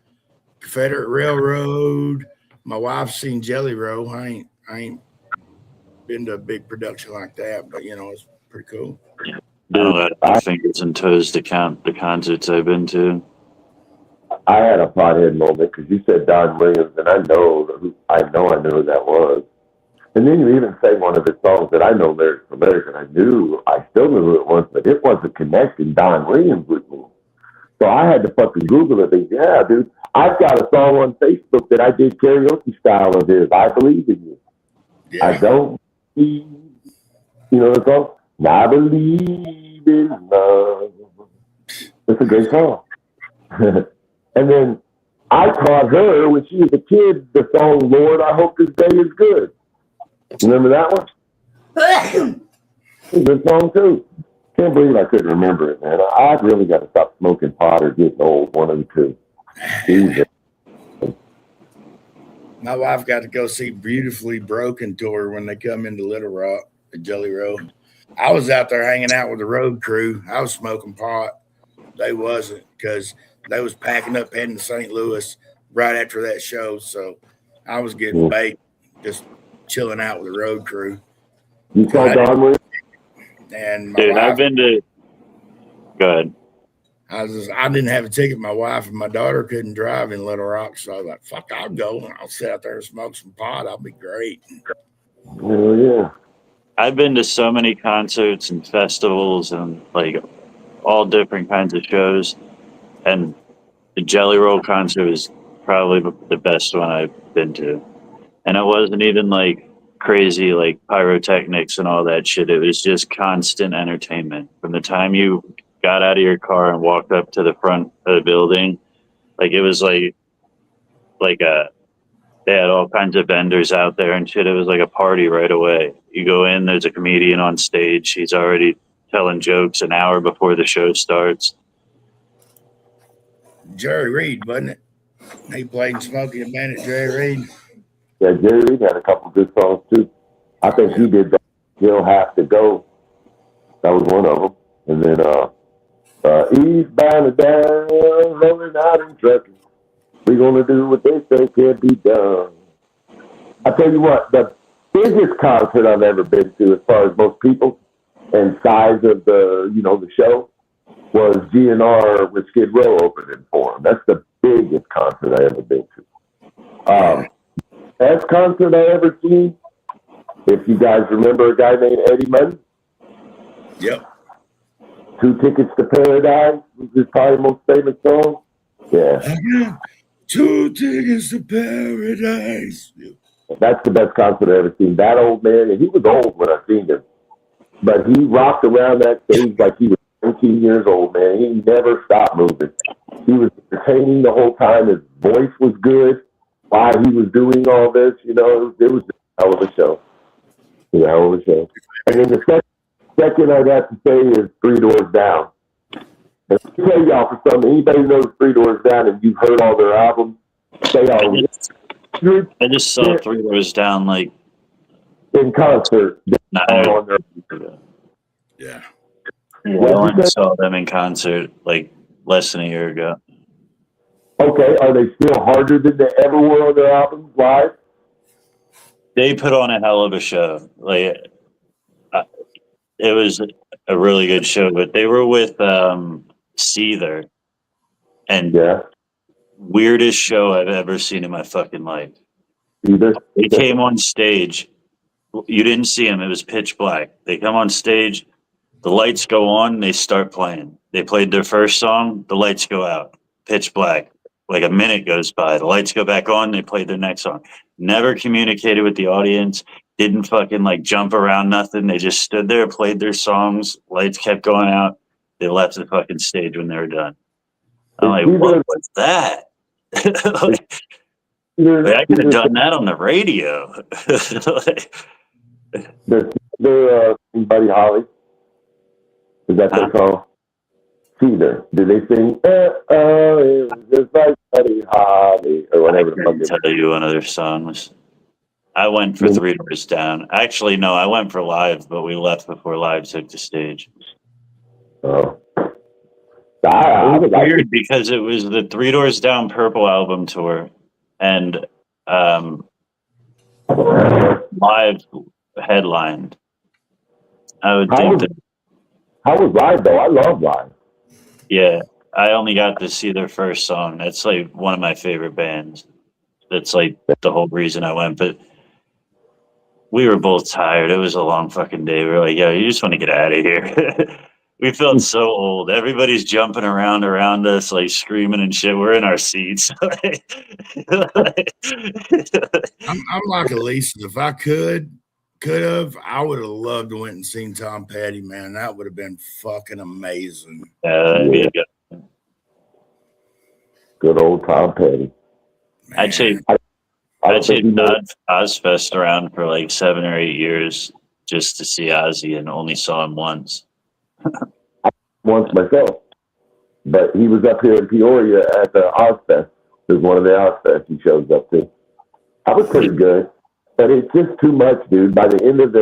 Confederate Railroad. My wife's seen Jelly Roll. I ain't been to a big production like that, but you know, it's pretty cool. I don't have my fingers and toes to count the concerts I've been to. I had a pothead moment because you said Don Williams, and I know who that was. And then you even sang one of his songs that I know lyrics from lyrics, and I still knew who it was, but it wasn't connecting Don Williams with me. So I had to fucking Google it. And yeah, dude, I've got a song on Facebook that I did karaoke style of his. I believe in you. Yeah. I don't believe, you know the song? I believe in love. It's a great song. And then I taught her when she was a kid the song "Lord, I Hope This Day Is Good." Remember that one? It's a good song too. Can't believe I couldn't remember it, man. I've really got to stop smoking pot or getting old. One of the two. Jesus. My wife got to go see Beautifully Broken tour when they come into Little Rock at Jelly Roll. I was out there hanging out with the road crew. I was smoking pot. They wasn't because they was packing up heading to St. Louis right after that show. So I was getting baked, just chilling out with the road crew. You saw Don Williams? And dude, I've been to. Go ahead. I didn't have a ticket. My wife and my daughter couldn't drive in Little Rock, so I was like, "Fuck, I'll go and I'll sit out there and smoke some pot. I'll be great." Oh yeah. I've been to so many concerts and festivals and like all different kinds of shows, and the Jelly Roll concert was probably the best one I've been to. And it wasn't even like crazy like pyrotechnics and all that shit. It was just constant entertainment from the time you got out of your car and walked up to the front of the building. Like it was like they had all kinds of vendors out there and shit. It was like a party right away. You go in, there's a comedian on stage. He's already telling jokes an hour before the show starts. Jerry Reed, wasn't it? He played Smokey and Bandit, Jerry Reed. Yeah, Jerry Reed had a couple good songs too. I think he did that. He'll Have to Go. That was one of them. And then Eastbound and Down, rolling out in trucking. We're going to do what they say can't be done. I tell you what, the biggest concert I've ever been to as far as most people and size of the show was GNR with Skid Row opening for him. That's the biggest concert I ever been to. Best concert I ever seen, if you guys remember a guy named Eddie Money. Yep. 2 Tickets to Paradise was his probably most famous song. Yeah. 2 tickets to paradise. That's the best concert I've ever seen. That old man, and he was old when I seen him, but he rocked around that stage like he was 19 years old, man. He never stopped moving. He was entertaining the whole time. His voice was good while he was doing all this. You know, it was a hell of a show. Yeah, hell of a show. And then the second I'd have to say is Three Doors Down. And I'll tell y'all for something, anybody knows Three Doors Down and you've heard all their albums, they are I just saw Three Doors Down like in concert. On their, Yeah. I went and saw them in concert like less than a year ago. okay, are they still harder than they ever were on their albums live? They put on a hell of a show. Like it was a really good show, but they were with Seether, and Yeah. weirdest show I've ever seen in my fucking life. Either. They came on stage. You didn't see them. It was pitch black. They come on stage. The lights go on. They start playing. They played their first song. The lights go out. Pitch black. Like a minute goes by. The lights go back on. They played their next song. Never communicated with the audience. Didn't fucking like jump around nothing. They just stood there, played their songs. Lights kept going out. They left the fucking stage when they were done. I'm like, what was that? Like, I could have done that on the radio. They're Buddy Holly. Is that their song? Seether. Did they sing? It was just like Buddy Holly or whatever the fuck. I couldn't tell you another songs. I went for Three Doors Down. Actually, no, I went for Live, but we left before Live took the stage. Oh. It was weird because it was the Three Doors Down Purple album tour, and Live headlined. I would think that. How was Live though? I love Live. Yeah, I only got to see their first song. That's like one of my favorite bands. That's like the whole reason I went. But we were both tired. It was a long fucking day. We were like, yo, you just want to get out of here. We felt so old. Everybody's jumping around us, like screaming and shit. We're in our seats. I'm like Elisa. If I could have, I would have loved to went and seen Tom Petty, man. That would have been fucking amazing. That'd be good. Good old Tom Petty. Man. I'd say Ozfest around for like 7 or 8 years just to see Ozzy, and only saw him once. Once myself, but he was up here in Peoria at the Ozfest. There's one of the Ozfest he shows up to. I was pretty good, but it's just too much, dude. By the end of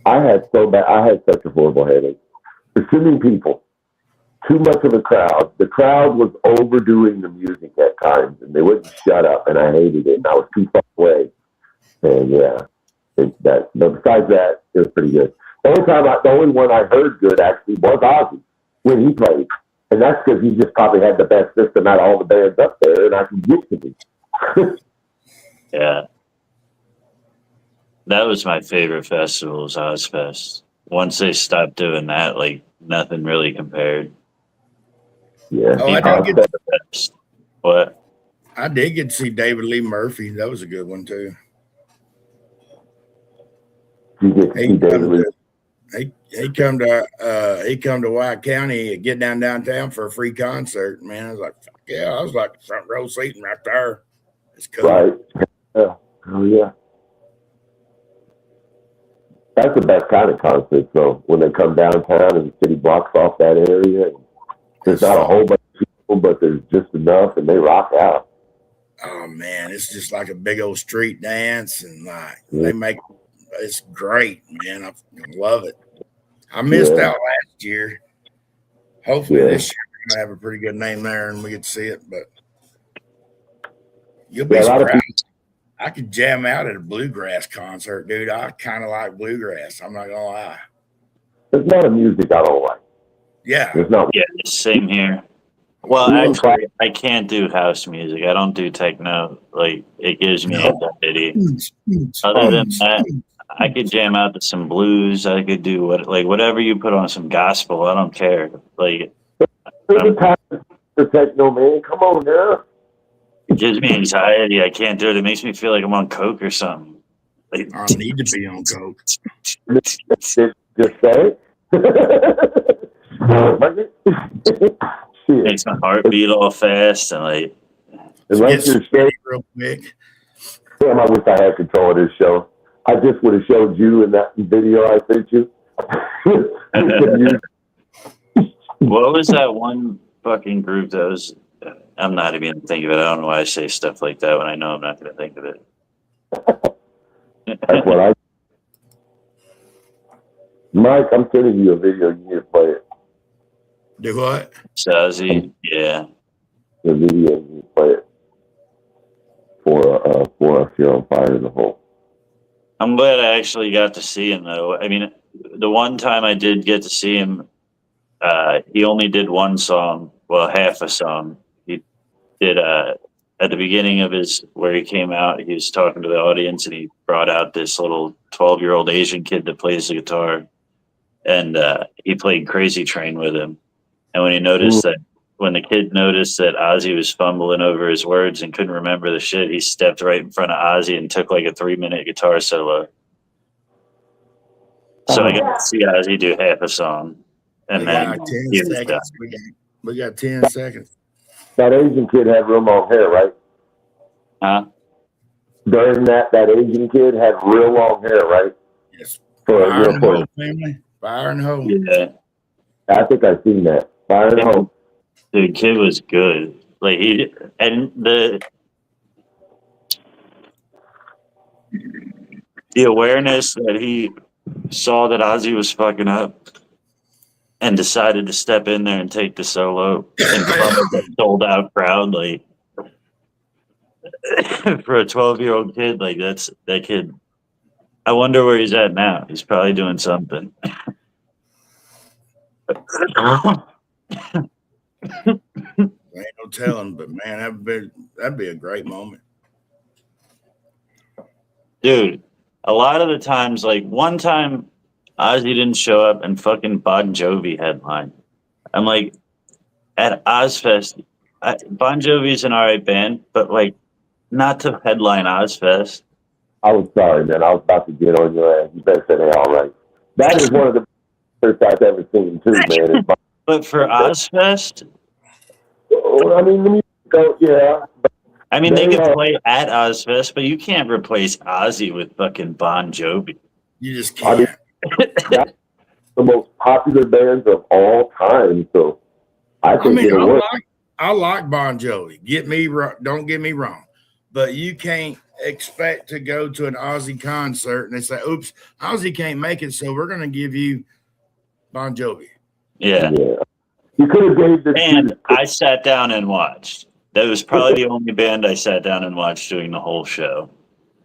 I had such a horrible headache. There's too many people, too much of a crowd. The crowd was overdoing the music at times, and they wouldn't shut up, and I hated it. And I was too far away, and yeah, but besides that, it was pretty good. The only one I heard good actually was Ozzy when he played, and that's because he just probably had the best system out of all the bands up there, and I could get to me. Yeah, that was my favorite festival, was Ozfest. Once they stopped doing that, like nothing really compared. Yeah. Oh, I did get the best. What? I did get to see David Lee Murphy. That was a good one too. You get to see David Lee. He come to White County, get down downtown for a free concert. Man, I was like, fuck yeah, I was like front row seating right there. It's cool. Right. Yeah. Oh yeah. That's the best kind of concert. So when they come downtown and the city blocks off that area, there's not a whole bunch of people, but there's just enough, and they rock out. Oh man, it's just like a big old street dance, and like they make it's great, man. I love it. I missed out last year. Hopefully this year we're gonna have a pretty good name there, and we get to see it. But you'll be surprised. I could jam out at a bluegrass concert, dude. I kind of like bluegrass. I'm not gonna lie. There's not a music I don't like. Yeah. There's not. Yeah, same here. Well, actually, I can't do house music. I don't do techno. Like, it gives me anxiety. Other than that, I could jam out to some blues. I could do whatever you put on, some gospel. I don't care. Like, there's a time for techno, man. Come on now. It gives me anxiety. I can't do it. It makes me feel like I'm on coke or something. Like, I need to be on coke. Just say shit. makes my heart beat all fast and like. Unless you're scared, real quick. damn, I wish I had control of this show. I just would have showed you in that video I sent you. What was that one fucking group that was? I'm not even gonna think of it. I don't know why I say stuff like that when I know I'm not gonna think of it. That's what I. Mike, I'm sending you a video. You need to play it. Do what? Sassy, yeah. The video, you need to play it for us here on Fire in the Hole. I'm glad I actually got to see him though. I mean, the one time I did get to see him, he only did one song, well, half a song. He did at the beginning of his where he came out, he was talking to the audience and he brought out this little 12-year-old Asian kid that plays the guitar, and he played Crazy Train with him. And when he noticed that, when the kid noticed that Ozzy was fumbling over his words and couldn't remember the shit, he stepped right in front of Ozzy and took like a 3-minute guitar solo. So I got to see Ozzy do half a song, and We then got 10 he was done. seconds. We got 10 seconds. That Asian kid had real long hair, right? Huh? During that Asian kid had real long hair, right? Yes. For Fire real and for Hope family. Fire and Hope. Yeah, I think I've seen that. Fire and Hope. the kid was good. Like he and the awareness that he saw that Ozzy was fucking up and decided to step in there and take the solo in front of the sold out crowd, like for a 12-year-old kid, like that kid. I wonder where he's at now. He's probably doing something. Ain't no telling, but man, that'd be a great moment. Dude, a lot of the times, like one time Ozzy didn't show up and fucking Bon Jovi headline. I'm like, at Ozfest, Bon Jovi's an alright band, but like not to headline Ozfest. I was sorry, man. I was about to get on your ass. You better say they all right. That is one of the best I've ever seen, too, man. But for Ozfest, I mean, let me go, yeah. I mean, they could play at Ozfest, but you can't replace Ozzy with fucking Bon Jovi. You just can't. That's the most popular bands of all time, so I think it'll work. I like Bon Jovi. Don't get me wrong, but you can't expect to go to an Ozzy concert and they say, "Oops, Ozzy can't make it, so we're going to give you Bon Jovi." Yeah. You could have gave this. And I sat down and watched. That was probably the only band I sat down and watched doing the whole show.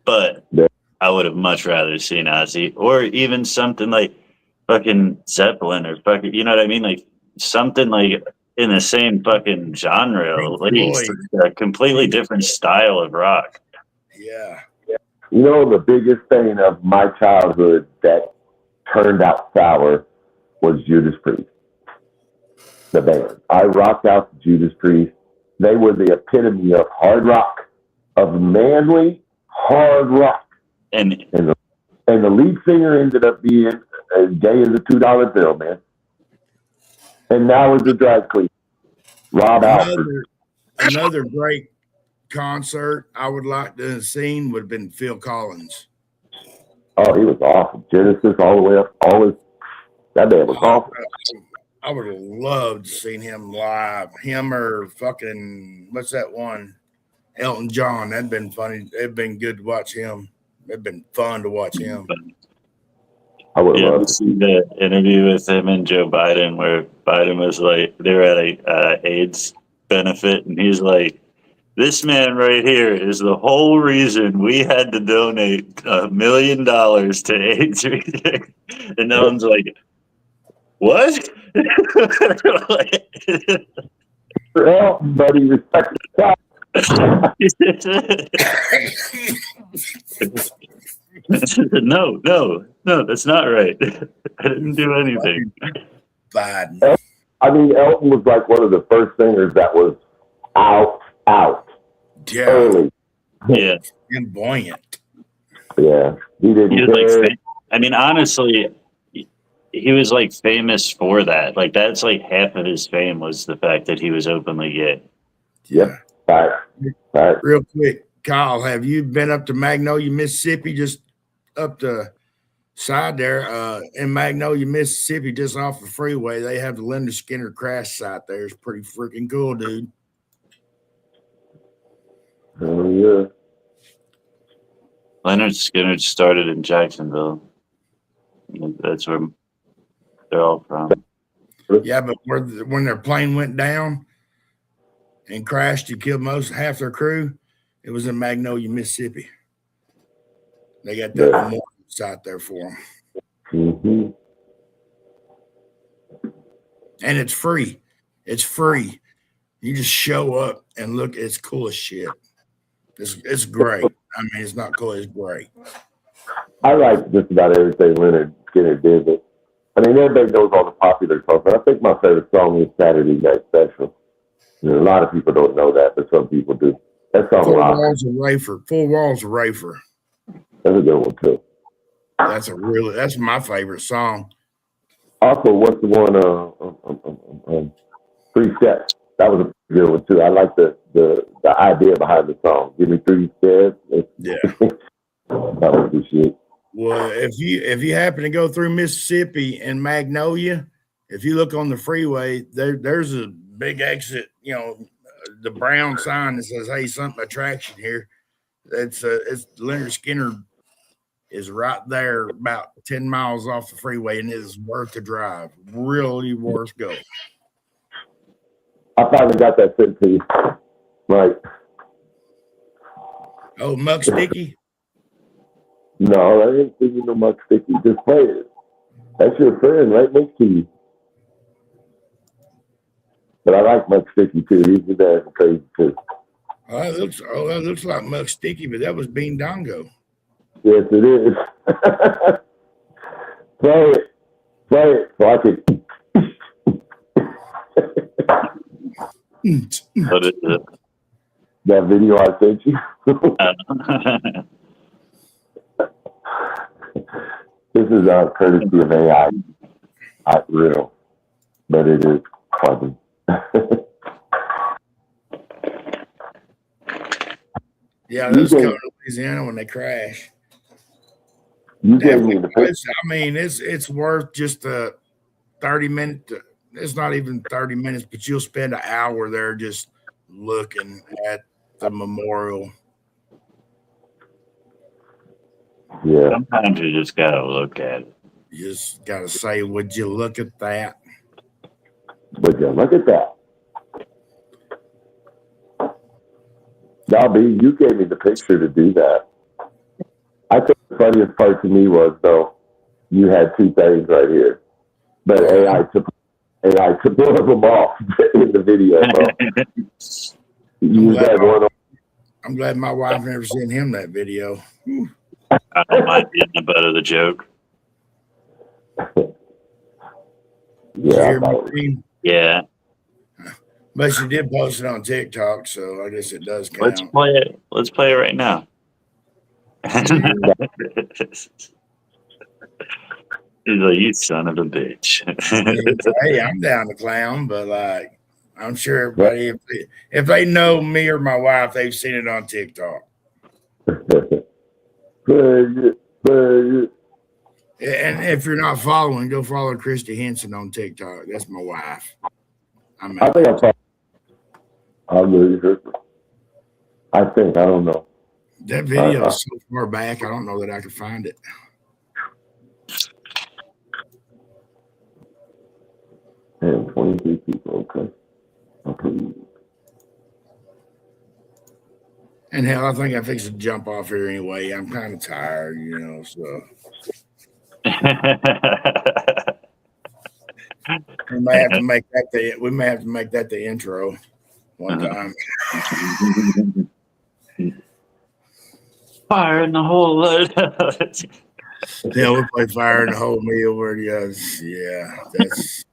But I would have much rather seen Ozzy or even something like fucking Zeppelin or fucking, you know what I mean? Like something like in the same fucking genre, like a completely different style of rock. Yeah. You know, the biggest thing of my childhood that turned out sour was Judas Priest, the band. I rocked out to Judas Priest. They were the epitome of hard rock, of manly hard rock. And the lead singer ended up being as gay as a $2 bill, man. And now he's a drag queen. Rob Alford. Another great concert I would like to have seen would have been Phil Collins. Oh, he was awesome. Genesis all the way up. That man was awesome. I would have loved to see him live. Him or fucking, what's that one? Elton John. That'd been funny. It'd been good to watch him. It'd been fun to watch him. I would yeah, love to see the interview with him and Joe Biden where Biden was like, they were at a AIDS benefit and he's like, this man right here is the whole reason we had to donate $1 million to AIDS research. And no one's like, what? Well, buddy, respect the No, that's not right. I didn't do anything. Biden. I mean, Elton was like one of the first singers that was out. Yeah, Early. Yeah, and buoyant. Yeah. He didn't he was like, care. I mean, honestly, he was like famous for that. Like that's like half of his fame was the fact that he was openly gay. Yeah. Yep. Right. Right. Real quick, Kyle, have you been up to Magnolia, Mississippi? Just up the side there, in Magnolia, Mississippi, just off the freeway. They have the Leonard Skinner crash site there. It's pretty freaking cool, dude. Oh, yeah. Leonard Skinner started in Jacksonville. That's where they're all from. Yeah, but when their plane went down and crashed and killed half their crew, it was in Magnolia, Mississippi. They got that Yeah. memorial site there for them. Mm-hmm. And it's free. It's free. You just show up and look. It's cool as shit. It's great. I mean, it's not cool. It's great. I like just about everything Leonard Skinner did. But, I mean, everybody knows all the popular songs, but I think my favorite song is Saturday Night Special. You know, a lot of people don't know that, but some people do. That song Four rocks. Walls of Rafer. Four Walls of Rafer. That's a good one, too. That's my favorite song. Also, what's the one, 3 Steps? That was a good one, too. I like the idea behind the song. Give me 3 steps. Yeah. That was the shit. Well, if you happen to go through Mississippi and Magnolia, if you look on the freeway, there's a big exit. You know, the brown sign that says, "Hey, something attraction here." It's Leonard Skinner is right there, about 10 miles off the freeway, and it is worth the drive. Really worth going. I finally got that sent to you. Right. Oh, Muck Sticky. No, I ain't thinking no Muck Sticky. Just play it. That's your friend right next to you. But I like Muck Sticky too. He's the dad crazy too. That looks like Muck Sticky, but that was Bean Dongo. Yes, it is. Play it. So I can. What is it? That video I sent you. This is courtesy of AI. Not real, but it is funny. Yeah, those come to Louisiana when they crash. You gave me the picture. I mean, it's worth just a 30-minute. It's not even 30 minutes, but you'll spend an hour there just looking at the memorial. Yeah. Sometimes you just gotta look at it. You just gotta say, "Would you look at that?" But yeah, look at that. Bobby, you gave me the picture to do that. I think the funniest part to me was, though, you had 2 things right here. But AI took one of them off in the video, bro. You had one. I'm glad my wife never seen him that video. I don't mind being the butt of the joke. Yeah. Yeah. But she did post it on TikTok, so I guess it does count. Let's play it. Let's play it right now. He's like, "You son of a bitch." Hey, I'm down to clown, but like, I'm sure everybody, if they know me or my wife, they've seen it on TikTok. And if you're not following, go follow Christy Henson on TikTok. That's my wife. I think I'll lose her. I don't know. That video is so far back, I don't know that I can find it. And 23 people, okay. And hell, I think I fixed to jump off here anyway. I'm kind of tired, you know, so. We may have to make that the intro one time. Fire in the hole. Yeah, we'll play Fire in the Hole meal where he goes. Yeah, that's.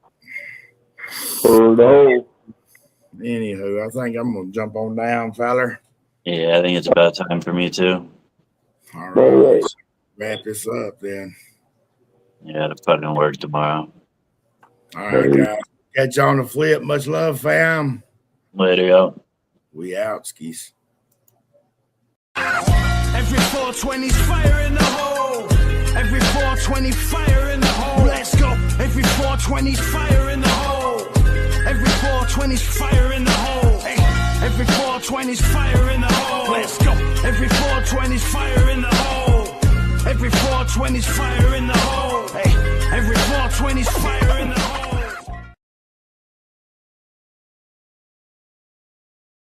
Oh no. Anywho, I think I'm gonna jump on down, feller. Yeah, I think it's about time for me too. All All right. right. Let's wrap this up then. Yeah, to fucking work tomorrow. All right, guys. Catch you on the flip. Much love, fam. Later, yo. We out, skis. Every 420's fire in the hole. Every 420 fire in the hole. Let's go. Every 420's fire in the hole. Every 420's fire in the hole. Hey. Every 420's fire in the hole. Let's go. Every 420's fire in the hole. Every 420's fire in the hole. Hey. Every 420's fire.